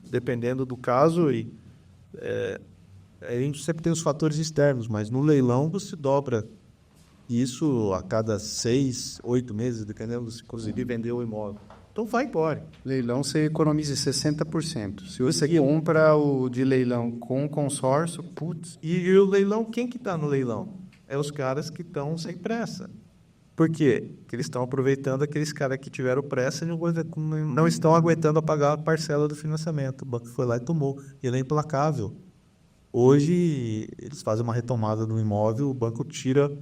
dependendo do caso. A gente sempre tem os fatores externos, mas no leilão você dobra isso a cada 6, 8 meses, dependendo se conseguir vender o imóvel. Então, vai embora. Leilão, você economiza 60%. Se você compra o de leilão com consórcio, putz... E o leilão, quem que está no leilão? É os caras que estão sem pressa. Por quê? Porque eles estão aproveitando aqueles caras que tiveram pressa e não estão aguentando pagar a parcela do financiamento. O banco foi lá e tomou. Ele é implacável. Hoje, eles fazem uma retomada do imóvel, o banco tira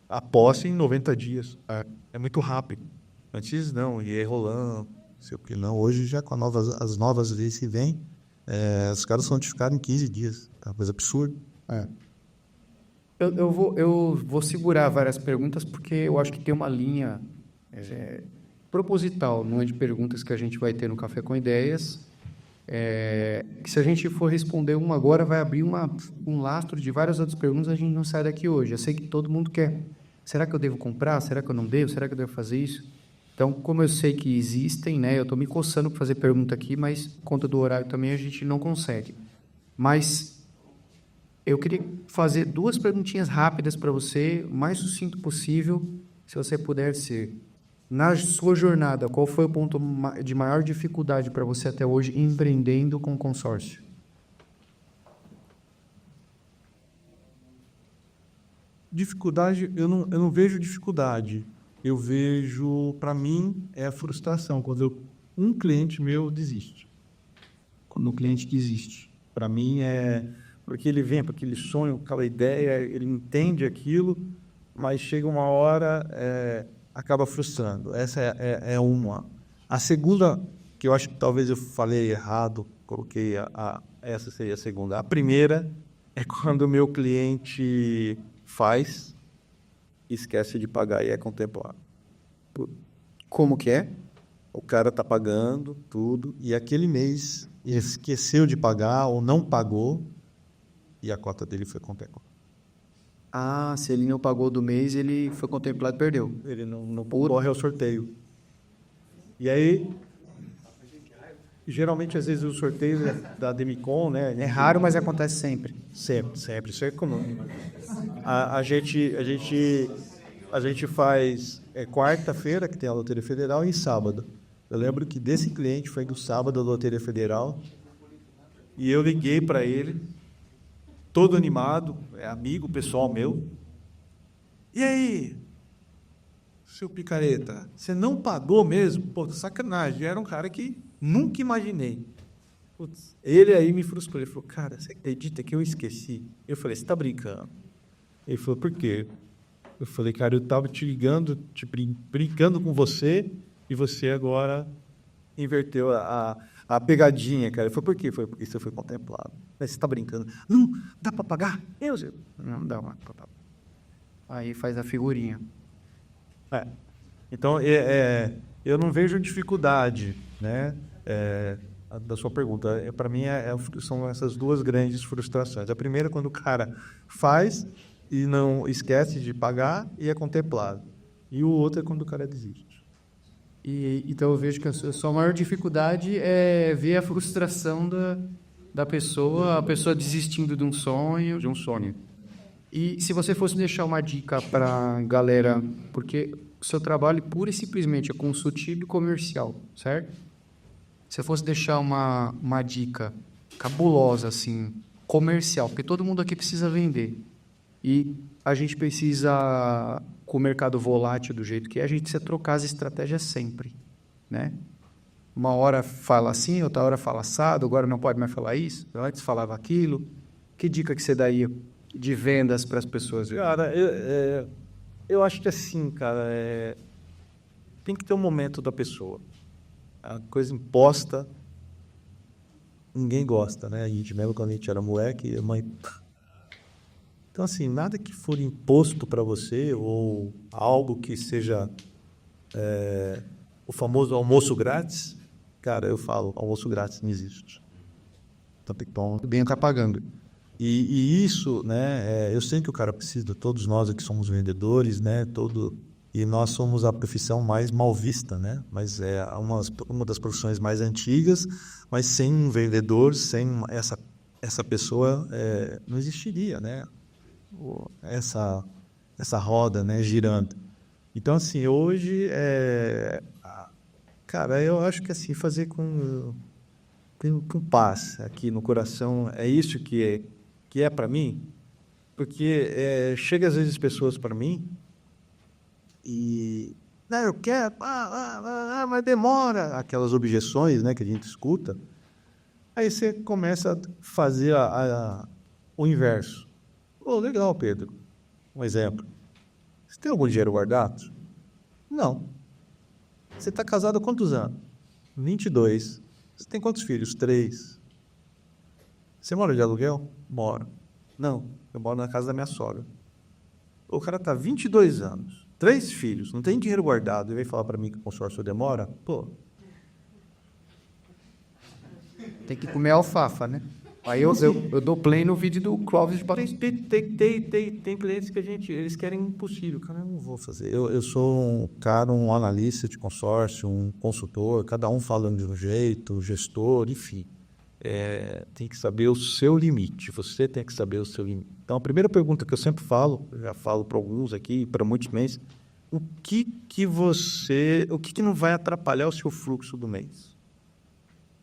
a posse em 90 dias. É muito rápido. Antes não, ia enrolando, não sei o que não. Hoje, já com as novas leis que vêm, os caras são notificados em 15 dias. É uma coisa absurda. Eu vou segurar várias perguntas, porque eu acho que tem uma linha proposital, não é de perguntas que a gente vai ter no Café com Ideias, que se a gente for responder uma agora, vai abrir um lastro de várias outras perguntas, a gente não sai daqui hoje. Eu sei que todo mundo quer. Será que eu devo comprar? Será que eu não devo? Será que eu devo fazer isso? Então, como eu sei que existem, né, eu estou me coçando para fazer pergunta aqui, mas por conta do horário também a gente não consegue. Mas eu queria fazer 2 perguntinhas rápidas para você, o mais sucinto possível, se você puder ser. Na sua jornada, qual foi o ponto de maior dificuldade para você até hoje empreendendo com consórcio? Dificuldade, eu não vejo dificuldade. Eu vejo, para mim, é a frustração. Quando um cliente meu desiste. Quando um cliente desiste. Para mim, porque ele vem com aquele sonho, com aquela ideia, ele entende aquilo, mas chega uma hora, acaba frustrando. Essa é uma. A segunda, que eu acho que talvez eu falei errado, coloquei essa seria a segunda. A primeira é quando o meu cliente faz, esquece de pagar e é contemplado. Como que é? O cara está pagando tudo e aquele mês ele esqueceu de pagar ou não pagou e a cota dele foi contemplada. Ah, se ele não pagou do mês, ele foi contemplado e perdeu. Ele não concorre ao sorteio. E aí, geralmente, às vezes, o sorteio da Demicon, né? É raro, mas acontece sempre. Sempre. Isso é comum. A gente faz quarta-feira, que tem a Loteria Federal, e sábado. Eu lembro que desse cliente foi do sábado da Loteria Federal e eu liguei para ele, todo animado, amigo, pessoal meu. E aí, seu picareta, você não pagou mesmo? Pô, sacanagem, era um cara que nunca imaginei. Putz, ele aí me frustrou, ele falou, cara, você acredita que eu esqueci? Eu falei, você tá brincando? Ele falou, por quê? Eu falei, cara, eu tava te ligando, brincando com você, e você agora inverteu a pegadinha, cara. Ele falou, por quê? Foi porque você foi contemplado. Mas você tá brincando. Não, dá para pagar? Não dá para pagar. Aí faz a figurinha. Então, eu não vejo dificuldade, né, da sua pergunta. Para mim, são essas duas grandes frustrações. A primeira, quando o cara faz e não esquece de pagar e é contemplado. E o outro é quando o cara desiste. Então eu vejo que a sua maior dificuldade é ver a frustração da pessoa, a pessoa desistindo de um sonho. E se você fosse deixar uma dica para a galera, porque o seu trabalho pura e simplesmente é consultivo e comercial, certo? Se eu fosse deixar uma dica cabulosa, assim, comercial, porque todo mundo aqui precisa vender. E a gente precisa, com o mercado volátil do jeito que é, a gente precisa trocar as estratégias sempre, né? Uma hora fala assim, outra hora fala assado, agora não pode mais falar isso, antes falava aquilo. Que dica que você daria de vendas para as pessoas? Cara, eu acho que assim, cara, tem que ter um momento da pessoa. A coisa imposta, ninguém gosta, né? A gente, mesmo quando a gente era moleque, a mãe... Então, assim, nada que for imposto para você ou algo que seja o famoso almoço grátis, cara, eu falo, almoço grátis não existe. Então tem que tomar bem estar pagando. E isso, né, eu sei que o cara precisa, todos nós aqui somos vendedores, né, e nós somos a profissão mais mal vista, né, mas é uma das profissões mais antigas, mas sem um vendedor, sem essa pessoa, não existiria, né, essa roda, né, girando. Então, assim, hoje, cara, eu acho que assim, fazer com paz aqui no coração, é isso que é para mim, porque chega às vezes pessoas para mim e não, eu quero, mas demora, aquelas objeções, né, que a gente escuta. Aí você começa a fazer o inverso. Legal, Pedro. Um exemplo. Você tem algum dinheiro guardado? Não. Você está casado há quantos anos? 22. Você tem quantos filhos? 3. Você mora de aluguel? Moro. Não, eu moro na casa da minha sogra. O cara está 22 anos, 3 filhos, não tem dinheiro guardado e vem falar para mim que o consórcio demora? Pô. Tem que comer alfafa, né? Aí eu dou play no vídeo do Clóvis de Batom. Tem clientes que eles querem impossível. Cara, eu não vou fazer. Eu sou um analista de consórcio, um consultor, cada um falando de um jeito, gestor, enfim. Tem que saber o seu limite. Você tem que saber o seu limite. Então, a primeira pergunta que eu sempre falo, eu já falo para alguns aqui, para muitos meses, o que não vai atrapalhar o seu fluxo do mês?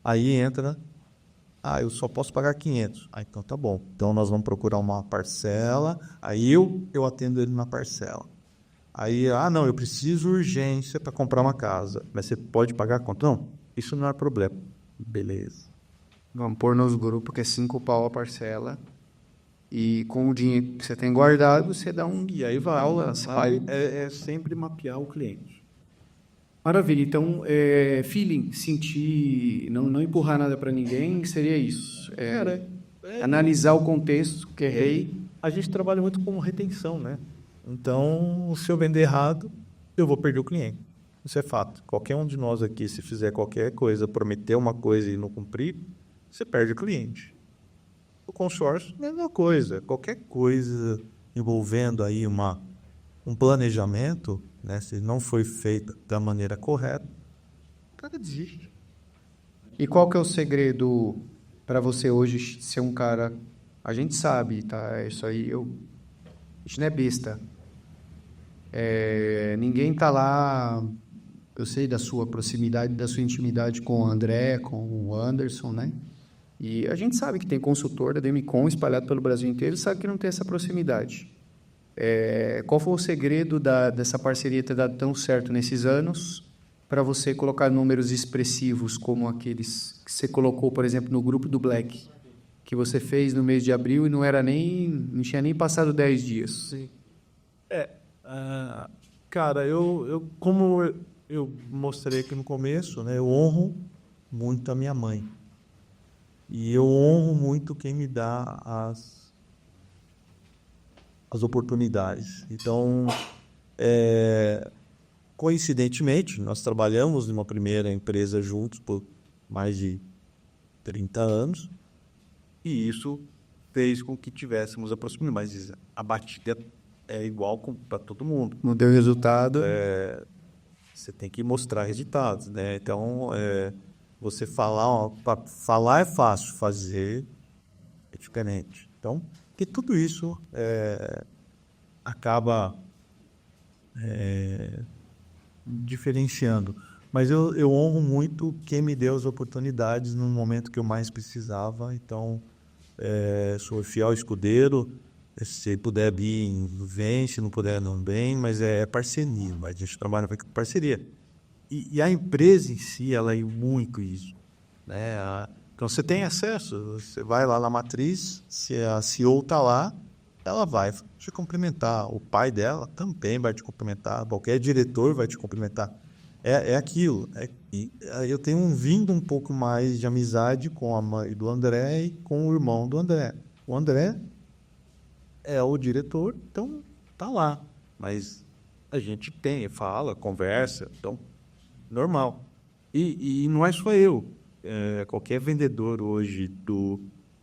Aí entra... eu só posso pagar 500. Então tá bom. Então nós vamos procurar uma parcela, aí eu atendo ele na parcela. Aí, não, eu preciso urgência para comprar uma casa. Mas você pode pagar quanto? Não, isso não é problema. Beleza. Vamos pôr nos grupos que é 5 pau a parcela. E com o dinheiro que você tem guardado, você dá um... E aí vai. É sempre mapear o cliente. Maravilha, então, feeling, sentir, não empurrar nada para ninguém, seria isso. Analisar o contexto, que errei. A gente trabalha muito com retenção, né? Então, se eu vender errado, eu vou perder o cliente. Isso é fato. Qualquer um de nós aqui, se fizer qualquer coisa, prometer uma coisa e não cumprir, você perde o cliente. O consórcio, mesma coisa. Qualquer coisa envolvendo aí um planejamento, né, se não foi feita da maneira correta, o cara desiste. E qual que é o segredo para você hoje ser um cara... A gente sabe, tá? Isso aí, isso não é besta. Ninguém tá lá... Eu sei da sua proximidade, da sua intimidade com o André, com o Anderson, né? E a gente sabe que tem consultor da Demicon espalhado pelo Brasil inteiro, sabe que não tem essa proximidade. Qual foi o segredo dessa parceria ter dado tão certo nesses anos para você colocar números expressivos como aqueles que você colocou, por exemplo, no grupo do Black, que você fez no mês de abril e não tinha nem passado 10 dias? Sim. Cara, como eu mostrei aqui no começo, né, eu honro muito a minha mãe. E eu honro muito quem me dá as oportunidades. Então, coincidentemente, nós trabalhamos numa primeira empresa juntos por mais de 30 anos, e isso fez com que tivéssemos a proximidade. Mas a batida é igual para todo mundo. Não deu resultado. Você tem que mostrar resultados, né? Então, você falar é fácil, fazer é diferente. Então, que tudo isso acaba diferenciando. Mas eu honro muito quem me deu as oportunidades no momento que eu mais precisava. Então, sou fiel escudeiro. Se puder vir, vem. Se não puder, não vem. Mas é parceria. Mas a gente trabalha com parceria. E a empresa em si, ela é muito isso, né? Então, você tem acesso. Você vai lá na matriz, se a CEO está lá, ela vai te cumprimentar. O pai dela também vai te cumprimentar. Qualquer diretor vai te cumprimentar. É aquilo. Eu tenho vindo um pouco mais de amizade com a mãe do André e com o irmão do André. O André é o diretor, então tá lá. Mas a gente fala, conversa, então normal. E não é só eu. Qualquer vendedor hoje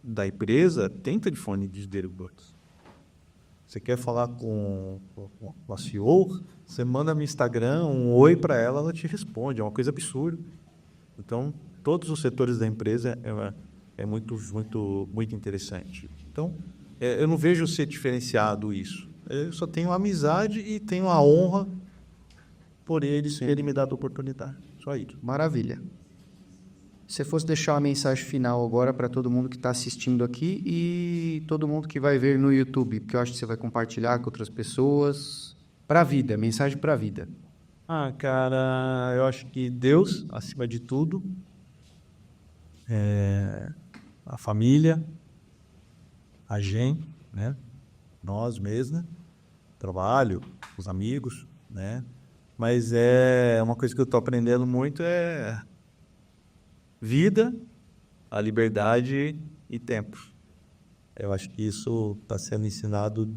da empresa tem telefone de Derivados. Você quer falar com a CEO, você manda no Instagram um oi para ela, ela te responde. É uma coisa absurda. Então, todos os setores da empresa é muito, muito, muito interessante. Então, eu não vejo ser diferenciado isso. Eu só tenho amizade e tenho a honra por eles terem me dado a oportunidade. Só isso. Maravilha. Se você fosse deixar uma mensagem final agora para todo mundo que está assistindo aqui e todo mundo que vai ver no YouTube, porque eu acho que você vai compartilhar com outras pessoas, para a vida, mensagem para a vida. Cara, eu acho que Deus, acima de tudo, a família, a gente, né? Nós mesmos, trabalho, os amigos, né? Mas uma coisa que eu estou aprendendo muito vida, a liberdade e tempo. Eu acho que isso está sendo ensinado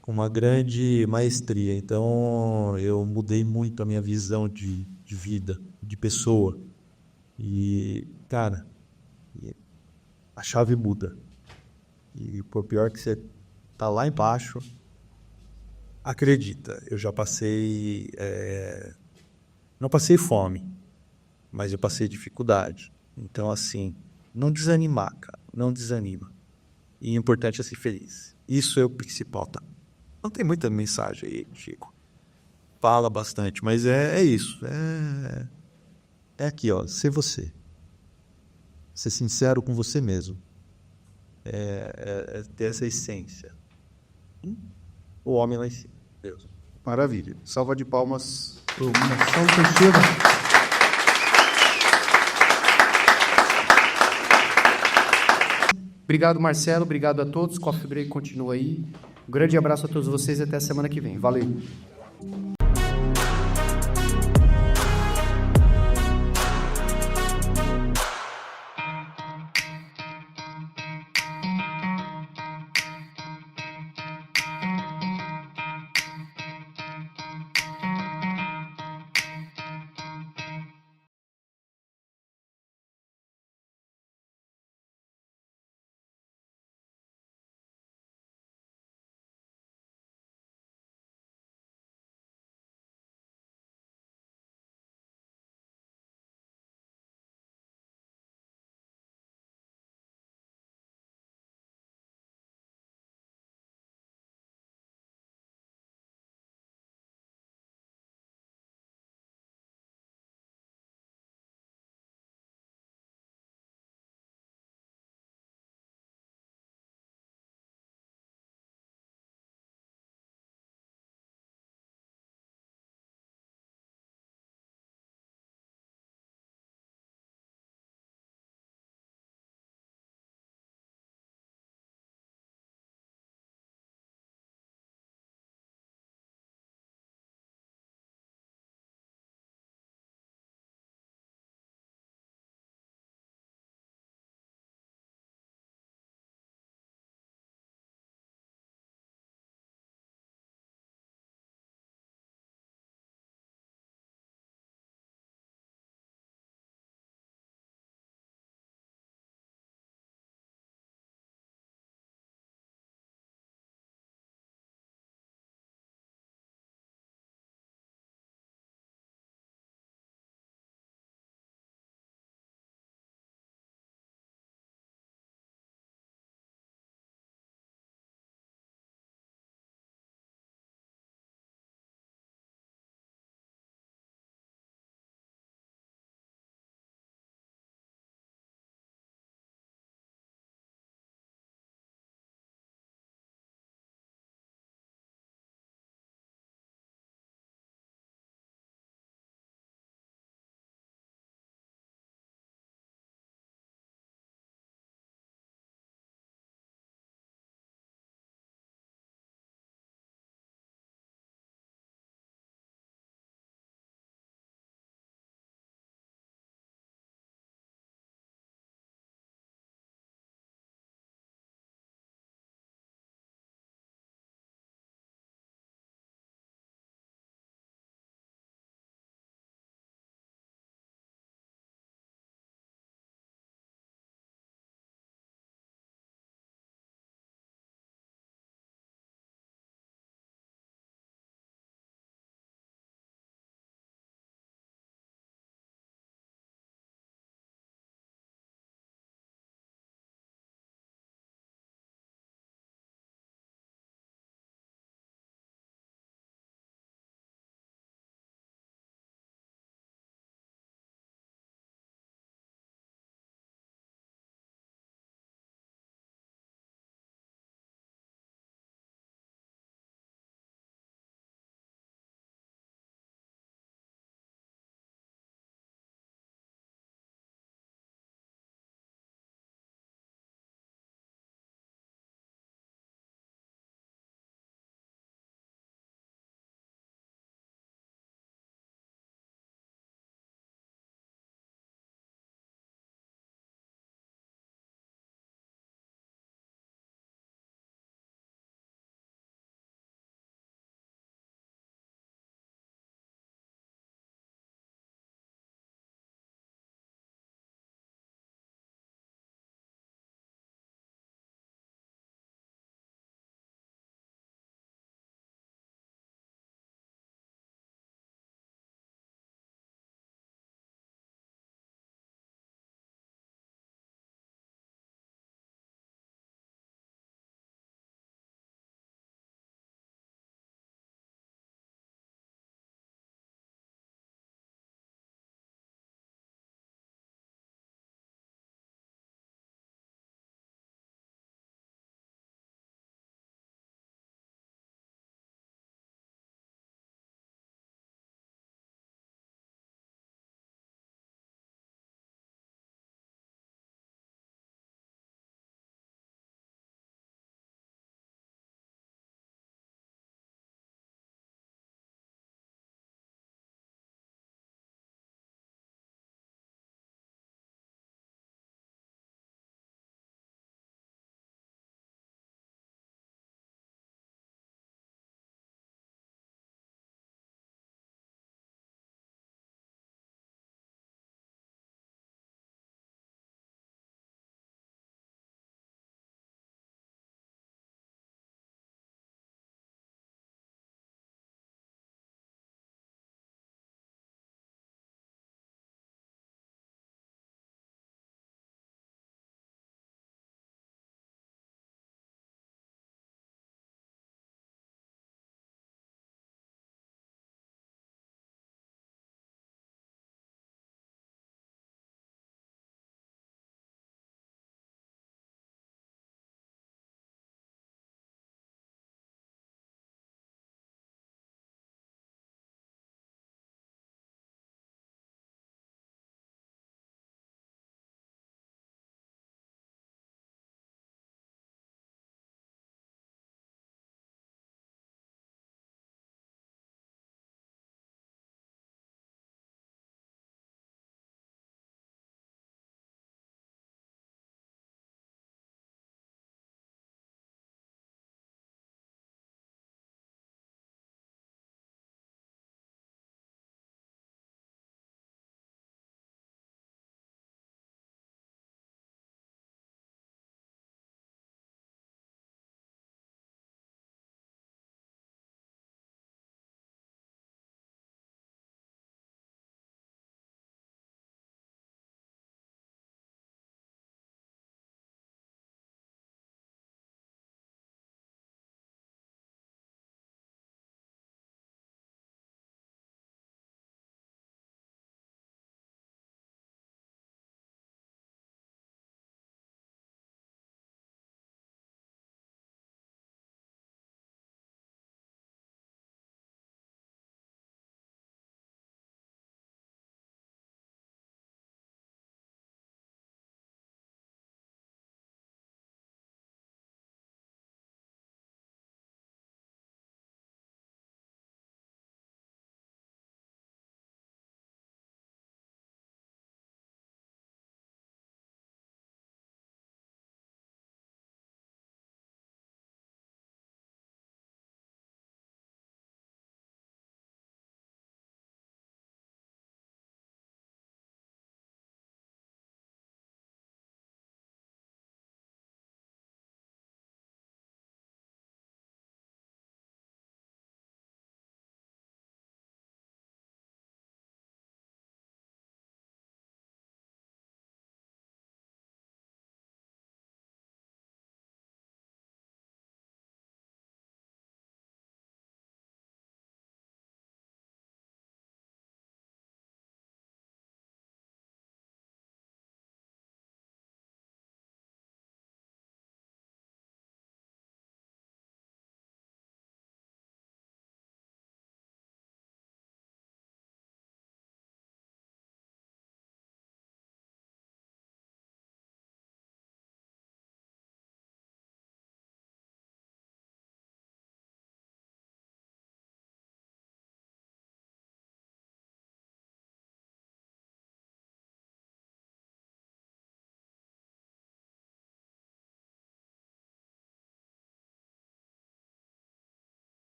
com uma grande maestria. Então, eu mudei muito a minha visão de vida, de pessoa. E, cara, a chave muda. E por pior que você está lá embaixo, acredita, eu já passei... não passei fome, mas eu passei dificuldade. Então, assim, não desanimar, cara. Não desanima. E o importante é ser feliz. Isso é o principal, tá? Não tem muita mensagem aí, Chico. Fala bastante, mas é isso. É aqui, ó. Ser você. Ser sincero com você mesmo. Ter essa essência. O homem lá em cima. Deus. Maravilha. Salva de palmas. Nação Teixeira. Obrigado, Marcelo. Obrigado a todos. Coffee Break continua aí. Um grande abraço a todos vocês e até a semana que vem. Valeu.